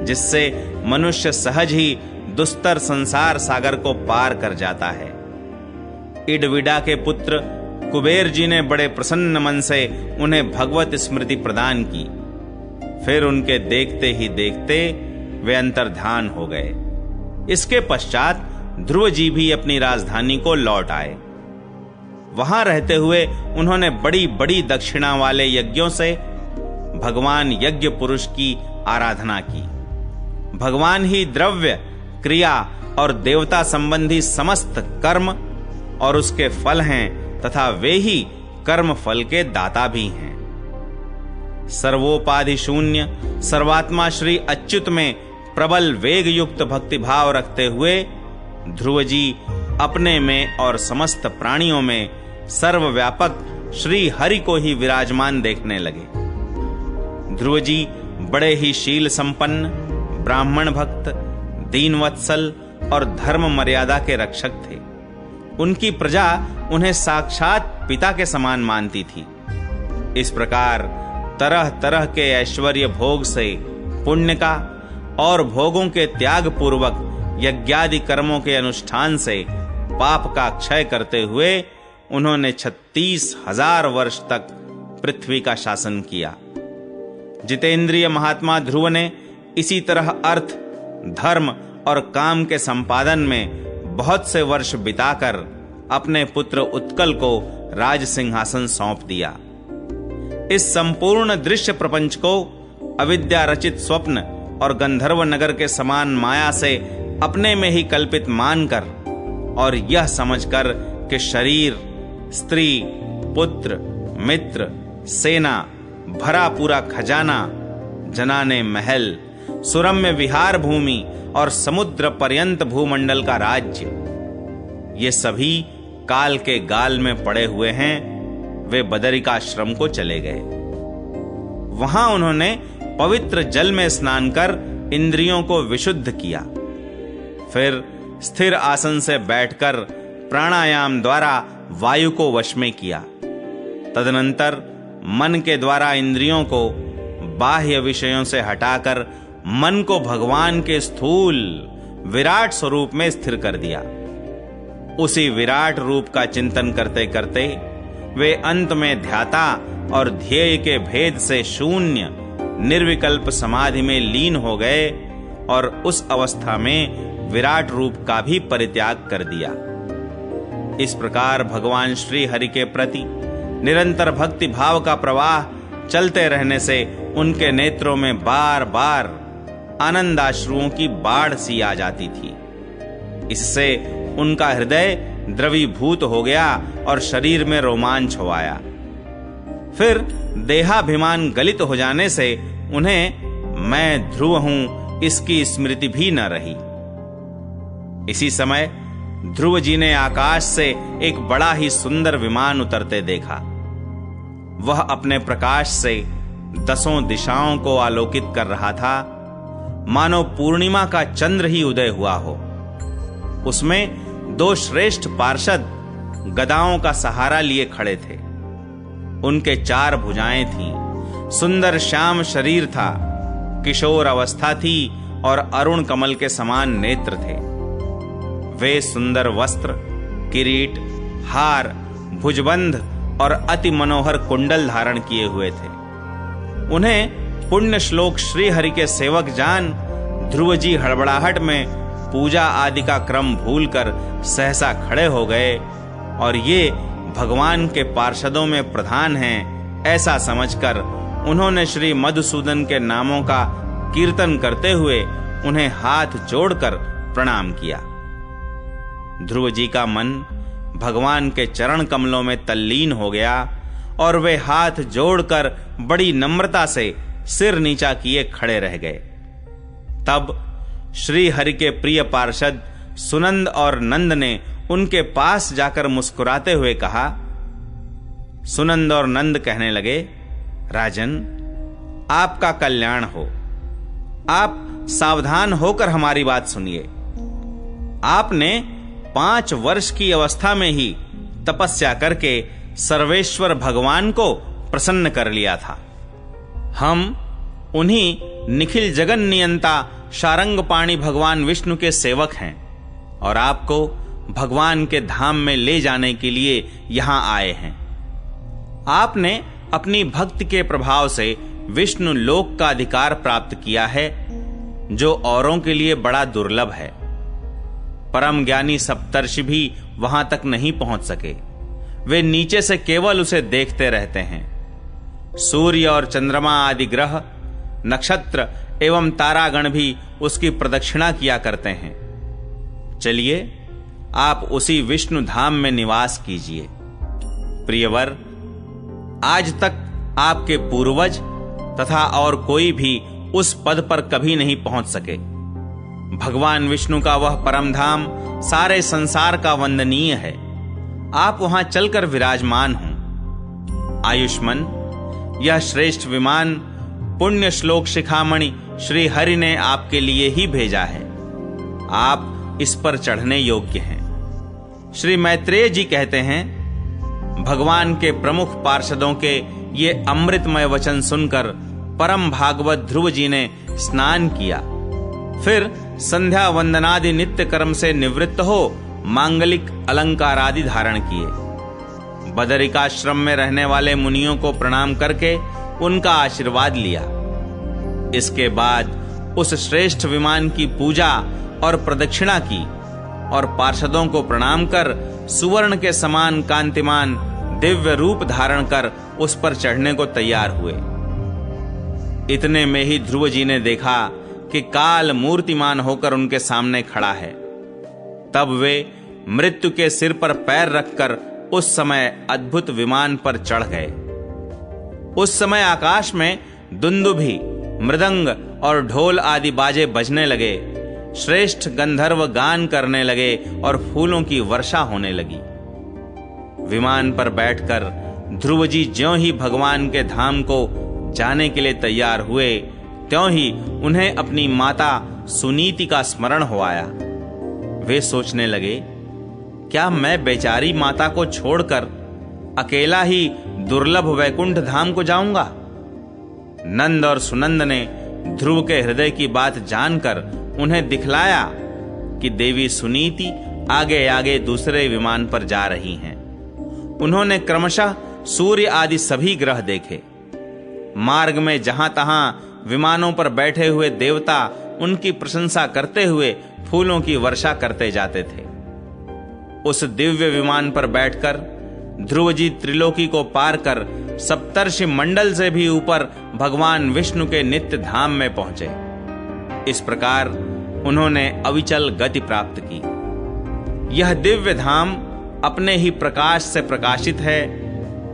जिससे मनुष्य सहज ही दुस्तर संसार सागर को पार कर जाता है। इडविडा के पुत्र कुबेर जी ने बड़े प्रसन्न मन से उन्हें भगवत स्मृति प्रदान की। फिर उनके देखते ही देखते वे अंतर्धान हो गए। इसके पश्चात ध्रुव जी भी अपनी राजधानी को लौट आए। वहां रहते हुए उन्होंने बड़ी बड़ी दक्षिणा वाले यज्ञों से भगवान यज्ञ पुरुष की आराधना की। भगवान ही द्रव्य, क्रिया और देवता संबंधी समस्त कर्म और उसके फल हैं तथा वे ही कर्म फल के दाता भी हैं। सर्वोपाधि शून्य सर्वात्मा श्री अच्युत में प्रबल वेग युक्त भक्तिभाव रखते हुए ध्रुव जी अपने में और समस्त प्राणियों में सर्वव्यापक श्री हरि को ही विराजमान देखने लगे। ध्रुव जी बड़े ही शील संपन्न, ब्राह्मण भक्त, दीनवत्सल और धर्म मर्यादा के रक्षक थे। उनकी प्रजा उन्हें साक्षात पिता के समान मानती थी। इस प्रकार तरह तरह के ऐश्वर्य भोग से, पुण्य का और भोगों के त्याग पूर्वक यज्ञादि कर्मों के अनुष्ठान से पाप का क्षय करते हुए उन्होंने 36,000 वर्ष तक पृथ्वी का शासन किया। जितेंद्रिय महात्मा ध्रुव ने इसी तरह अर्थ, धर्म और काम के संपादन में बहुत से वर्ष बिताकर अपने पुत्र उत्कल को राज सिंहासन सौंप दिया। इस संपूर्ण दृश्य प्रपंच को अविद्या रचित स्वप्न और गंधर्व नगर के समान माया से अपने में ही कल्पित मानकर और यह समझकर कि शरीर, स्त्री, पुत्र, मित्र, सेना, भरा पूरा खजाना, जनाने महल, सुरम्य विहार भूमि और समुद्र पर्यंत भूमंडल का राज्य, ये सभी काल के गाल में पड़े हुए हैं, वे बदरिकाश्रम को चले गए। वहां उन्होंने पवित्र जल में स्नान कर इंद्रियों को विशुद्ध किया। फिर स्थिर आसन से बैठकर प्राणायाम द्वारा वायु को वश में किया। तदनंतर मन के द्वारा इंद्रियों को बाह्य विषयों से हटाकर मन को भगवान के स्थूल विराट स्वरूप में स्थिर कर दिया। उसी विराट रूप का चिंतन करते करते वे अंत में ध्याता और ध्येय के भेद से शून्य निर्विकल्प समाधि में लीन हो गए और उस अवस्था में विराट रूप का भी परित्याग कर दिया। इस प्रकार भगवान श्री हरि के प्रति निरंतर भक्ति भाव का प्रवाह चलते रहने से उनके नेत्रों में बार बार आनंदाश्रुओं की बाढ़ सी आ जाती थी। इससे उनका हृदय द्रवीभूत हो गया और शरीर में रोमांच हो आया। फिर देहाभिमान गलित हो जाने से उन्हें मैं ध्रुव हूं इसकी स्मृति भी न रही। इसी समय ध्रुव जी ने आकाश से एक बड़ा ही सुंदर विमान उतरते देखा। वह अपने प्रकाश से 10 दिशाओं को आलोकित कर रहा था, मानो पूर्णिमा का चंद्र ही उदय हुआ हो। उसमें 2 श्रेष्ठ पार्षद गदाओं का सहारा लिए खड़े थे। उनके 4 भुजाएं थीं, सुंदर श्याम शरीर था, किशोर अवस्था थी और अरुण कमल के समान नेत्र थे। वे सुंदर वस्त्र, किरीट, हार, भुजबंध और अति मनोहर कुंडल धारण किए हुए थे। उन्हें पुण्य श्लोक श्री हरि के सेवक जान ध्रुव जी हड़बड़ाहट में पूजा आदि का क्रम भूलकर सहसा खड़े हो गए और ये भगवान के पार्षदों में प्रधान हैं, ऐसा समझकर उन्होंने श्री मधुसूदन के नामों का कीर्तन करते हुए उन्हें हाथ जोड़कर प्रणाम किया। ध्रुव जी का मन भगवान के चरण कमलों में तल्लीन हो गया और वे हाथ जोड़कर बड़ी नम्रता से सिर नीचा किए खड़े रह गए। तब श्री हरि के प्रिय पार्षद सुनंद और नंद ने उनके पास जाकर मुस्कुराते हुए कहा। सुनंद और नंद कहने लगे, राजन, आपका कल्याण हो। आप सावधान होकर हमारी बात सुनिए। आपने 5 वर्ष की अवस्था में ही तपस्या करके सर्वेश्वर भगवान को प्रसन्न कर लिया था। हम उन्हीं निखिल जगन नियंता शारंगपाणि भगवान विष्णु के सेवक हैं और आपको भगवान के धाम में ले जाने के लिए यहां आए हैं। आपने अपनी भक्ति के प्रभाव से विष्णु लोक का अधिकार प्राप्त किया है, जो औरों के लिए बड़ा दुर्लभ है। परम ज्ञानी सप्तर्षि भी वहां तक नहीं पहुंच सके। वे नीचे से केवल उसे देखते रहते हैं। सूर्य और चंद्रमा आदि ग्रह, नक्षत्र एवं तारागण भी उसकी प्रदक्षिणा किया करते हैं। चलिए, आप उसी विष्णु धाम में निवास कीजिए। प्रियवर, आज तक आपके पूर्वज तथा और कोई भी उस पद पर कभी नहीं पहुंच सके। भगवान विष्णु का वह परम धाम सारे संसार का वंदनीय है। आप वहां चलकर विराजमान हों। आयुष्मान, यह श्रेष्ठ विमान पुण्य श्लोक शिखामणि श्री हरि ने आपके लिए ही भेजा है। आप इस पर चढ़ने योग्य हैं। श्री मैत्रेय जी कहते हैं, भगवान के प्रमुख पार्षदों के ये अमृतमय वचन सुनकर परम भागवत ध्रुव जी ने स्नान किया। फिर संध्या वंदनादि नित्य कर्म से निवृत्त हो मांगलिक अलंकार आदि धारण किए। बदरिकाश्रम में रहने वाले मुनियों को प्रणाम करके उनका आशीर्वाद लिया। इसके बाद उस श्रेष्ठ विमान की पूजा और प्रदक्षिणा की और पार्षदों को प्रणाम कर सुवर्ण के समान कांतिमान दिव्य रूप धारण कर उस पर चढ़ने को तैयार हुए। इतने में ही ध्रुव जी ने देखा कि काल मूर्तिमान होकर उनके सामने खड़ा है। तब वे मृत्यु के सिर पर पैर रखकर उस समय अद्भुत विमान पर चढ़ गए। उस समय आकाश में दुंदुभी, मृदंग और ढोल आदि बाजे बजने लगे। श्रेष्ठ गंधर्व गान करने लगे और फूलों की वर्षा होने लगी। विमान पर बैठकर ध्रुव जी ज्यों ही भगवान के धाम को जाने के लिए तैयार हुए, त्यों ही उन्हें अपनी माता सुनीति का स्मरण हो आया। वे सोचने लगे, क्या मैं बेचारी माता को छोड़कर अकेला ही दुर्लभ वैकुंठ धाम को जाऊंगा? नंद और सुनंद ने ध्रुव के हृदय की बात जानकर उन्हें दिखलाया कि देवी सुनीति आगे आगे दूसरे विमान पर जा रही हैं। उन्होंने क्रमशः सूर्य आदि सभी ग्रह देखे। मार्ग में जहां तहां विमानों पर बैठे हुए देवता उनकी प्रशंसा करते हुए फूलों की वर्षा करते जाते थे। उस दिव्य विमान पर बैठकर ध्रुव जी त्रिलोकी को पार कर सप्तर्षि मंडल से भी ऊपर भगवान विष्णु के नित्य धाम में पहुंचे। इस प्रकार उन्होंने अविचल गति प्राप्त की। यह दिव्य धाम अपने ही प्रकाश से प्रकाशित है।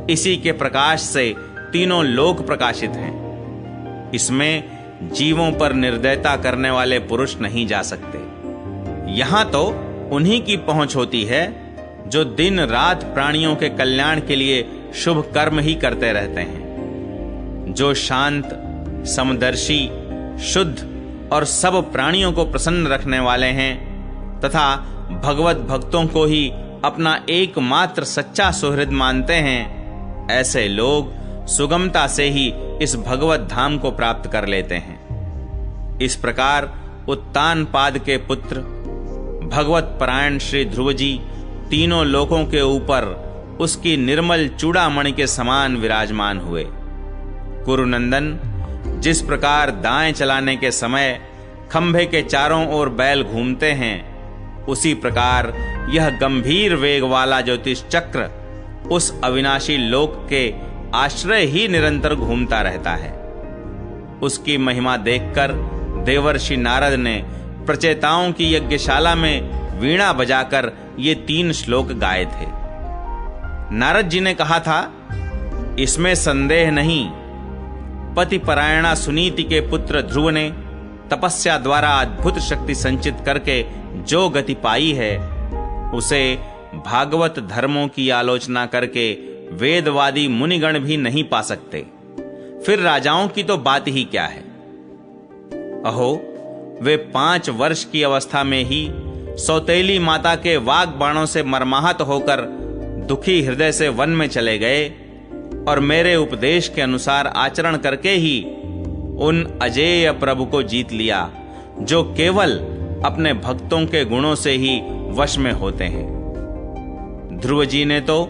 इसी के प्रकाश से तीनों लोक प्रकाशित हैं। इसमें जीवों पर निर्दयता करने वाले पुरुष नहीं जा सकते। यहां तो उन्हीं की पहुंच होती है जो दिन रात प्राणियों के कल्याण के लिए शुभ कर्म ही करते रहते हैं। जो शांत, समदर्शी, शुद्ध और सब प्राणियों को प्रसन्न रखने वाले हैं तथा भगवत भक्तों को ही अपना एकमात्र सच्चा सुहृद मानते हैं, ऐसे लोग सुगमता से ही इस भगवत धाम को प्राप्त कर लेते हैं। इस प्रकार उत्तानपाद के पुत्र भगवत परायण श्री ध्रुव जी तीनों लोकों के ऊपर उसकी निर्मल चूड़ामणि के समान विराजमान हुए। कुरुनंदन, जिस प्रकार दाएं चलाने के समय खंभे के चारों ओर बैल घूमते हैं, उसी प्रकार यह गंभीर वेग वाला ज्योतिष चक्र उस अविनाशी लोक के आश्रय ही निरंतर घूमता रहता है। उसकी महिमा देखकर देवर्षि नारद ने प्रचेताओं की यज्ञशाला में वीणा बजाकर ये 3 श्लोक गाए थे। नारद जी ने कहा था, इसमें संदेह नहीं। पतिपरायणा सुनीति के पुत्र ध्रुव ने तपस्या द्वारा अद्भुत शक्ति संचित करके जो गति पाई है, उसे भागवत धर्मों की आलोचना करके वेदवादी मुनिगण भी नहीं पा सकते। फिर राजाओं की तो बात ही क्या है। अहो, वे 5 वर्ष की अवस्था में ही सौतेली माता के वाग बाणों से मर्माहत होकर दुखी हृदय से वन में चले गए और मेरे उपदेश के अनुसार आचरण करके ही उन अजेय प्रभु को जीत लिया, जो केवल अपने भक्तों के गुणों से ही वश में होते हैं। ध्रुव जी ने तो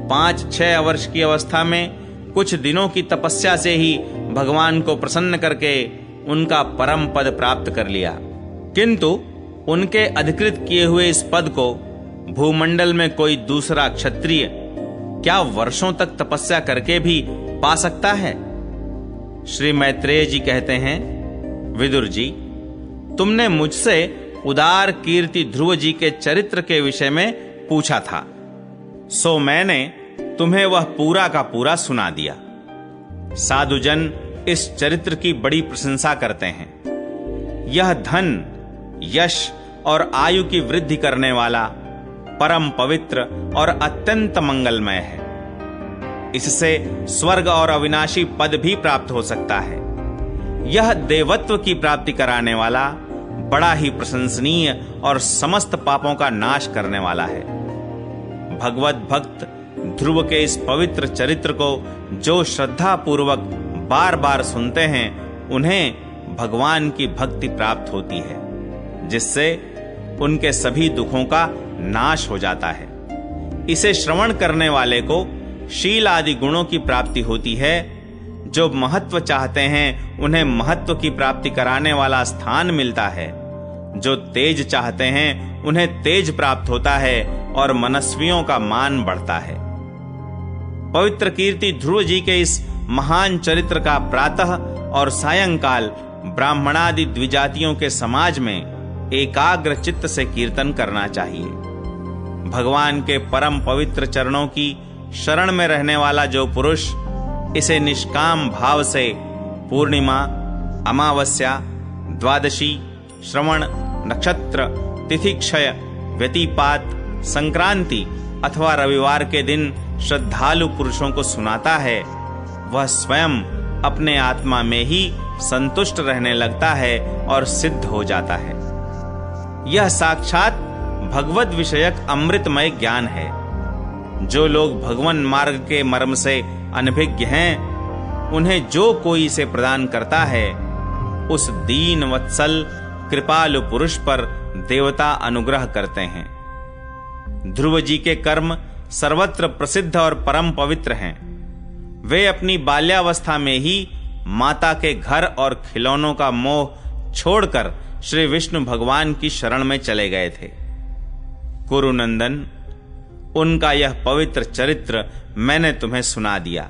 5-6 वर्ष की अवस्था में कुछ दिनों की तपस्या से ही भगवान को प्रसन्न करके उनका परम पद प्राप्त कर लिया, किंतु उनके अधिकृत किए हुए इस पद को भूमंडल में कोई दूसरा क्षत्रिय क्या वर्षों तक तपस्या करके भी पा सकता है? श्री मैत्रेय जी कहते हैं, विदुर जी, तुमने मुझसे उदार कीर्ति ध्रुव जी के चरित्र के विषय में पूछा था, सो मैंने तुम्हें वह पूरा का पूरा सुना दिया। साधुजन इस चरित्र की बड़ी प्रशंसा करते हैं। यह धन, यश और आयु की वृद्धि करने वाला, परम पवित्र और अत्यंत मंगलमय है। इससे स्वर्ग और अविनाशी पद भी प्राप्त हो सकता है। यह देवत्व की प्राप्ति कराने वाला, बड़ा ही प्रशंसनीय और समस्त पापों का नाश करने वाला है। भगवत भक्त ध्रुव के इस पवित्र चरित्र को जो श्रद्धा पूर्वक बार बार सुनते हैं, उन्हें भगवान की भक्ति प्राप्त होती है, जिससे उनके सभी दुखों का नाश हो जाता है। इसे श्रवण करने वाले को शील आदि गुणों की प्राप्ति होती है। जो महत्व चाहते हैं, उन्हें महत्व की प्राप्ति कराने वाला स्थान मिलता है। जो तेज चाहते हैं, उन्हें तेज प्राप्त होता है और मनस्वियों का मान बढ़ता है। पवित्र कीर्ति ध्रुव जी के इस महान चरित्र का प्रातः और सायंकाल ब्राह्मणादि द्विजातियों के समाज में एकाग्र चित्त से कीर्तन करना चाहिए। भगवान के परम पवित्र चरणों की शरण में रहने वाला जो पुरुष इसे निष्काम भाव से पूर्णिमा, अमावस्या, द्वादशी, श्रवण, नक्षत्र, तिथि क्षय, व्यतिपात, संक्रांति अथवा रविवार के दिन श्रद्धालु पुरुषों को सुनाता है, वह स्वयं अपने आत्मा में ही संतुष्ट रहने लगता है और सिद्ध हो जाता है। यह साक्षात भगवद विषयक अमृतमय ज्ञान है। जो लोग भगवन मार्ग के मर्म से अनभिज्ञ हैं, उन्हें जो कोई इसे प्रदान करता है, उस दीन वत्सल कृपालु पुरुष पर देवता अनुग्रह करते हैं। ध्रुव जी के कर्म सर्वत्र प्रसिद्ध और परम पवित्र हैं। वे अपनी बाल्यावस्था में ही माता के घर और खिलौनों का मोह छोड़कर श्री विष्णु भगवान की शरण में चले गए थे। कुरुनंदन, उनका यह पवित्र चरित्र मैंने तुम्हें सुना दिया।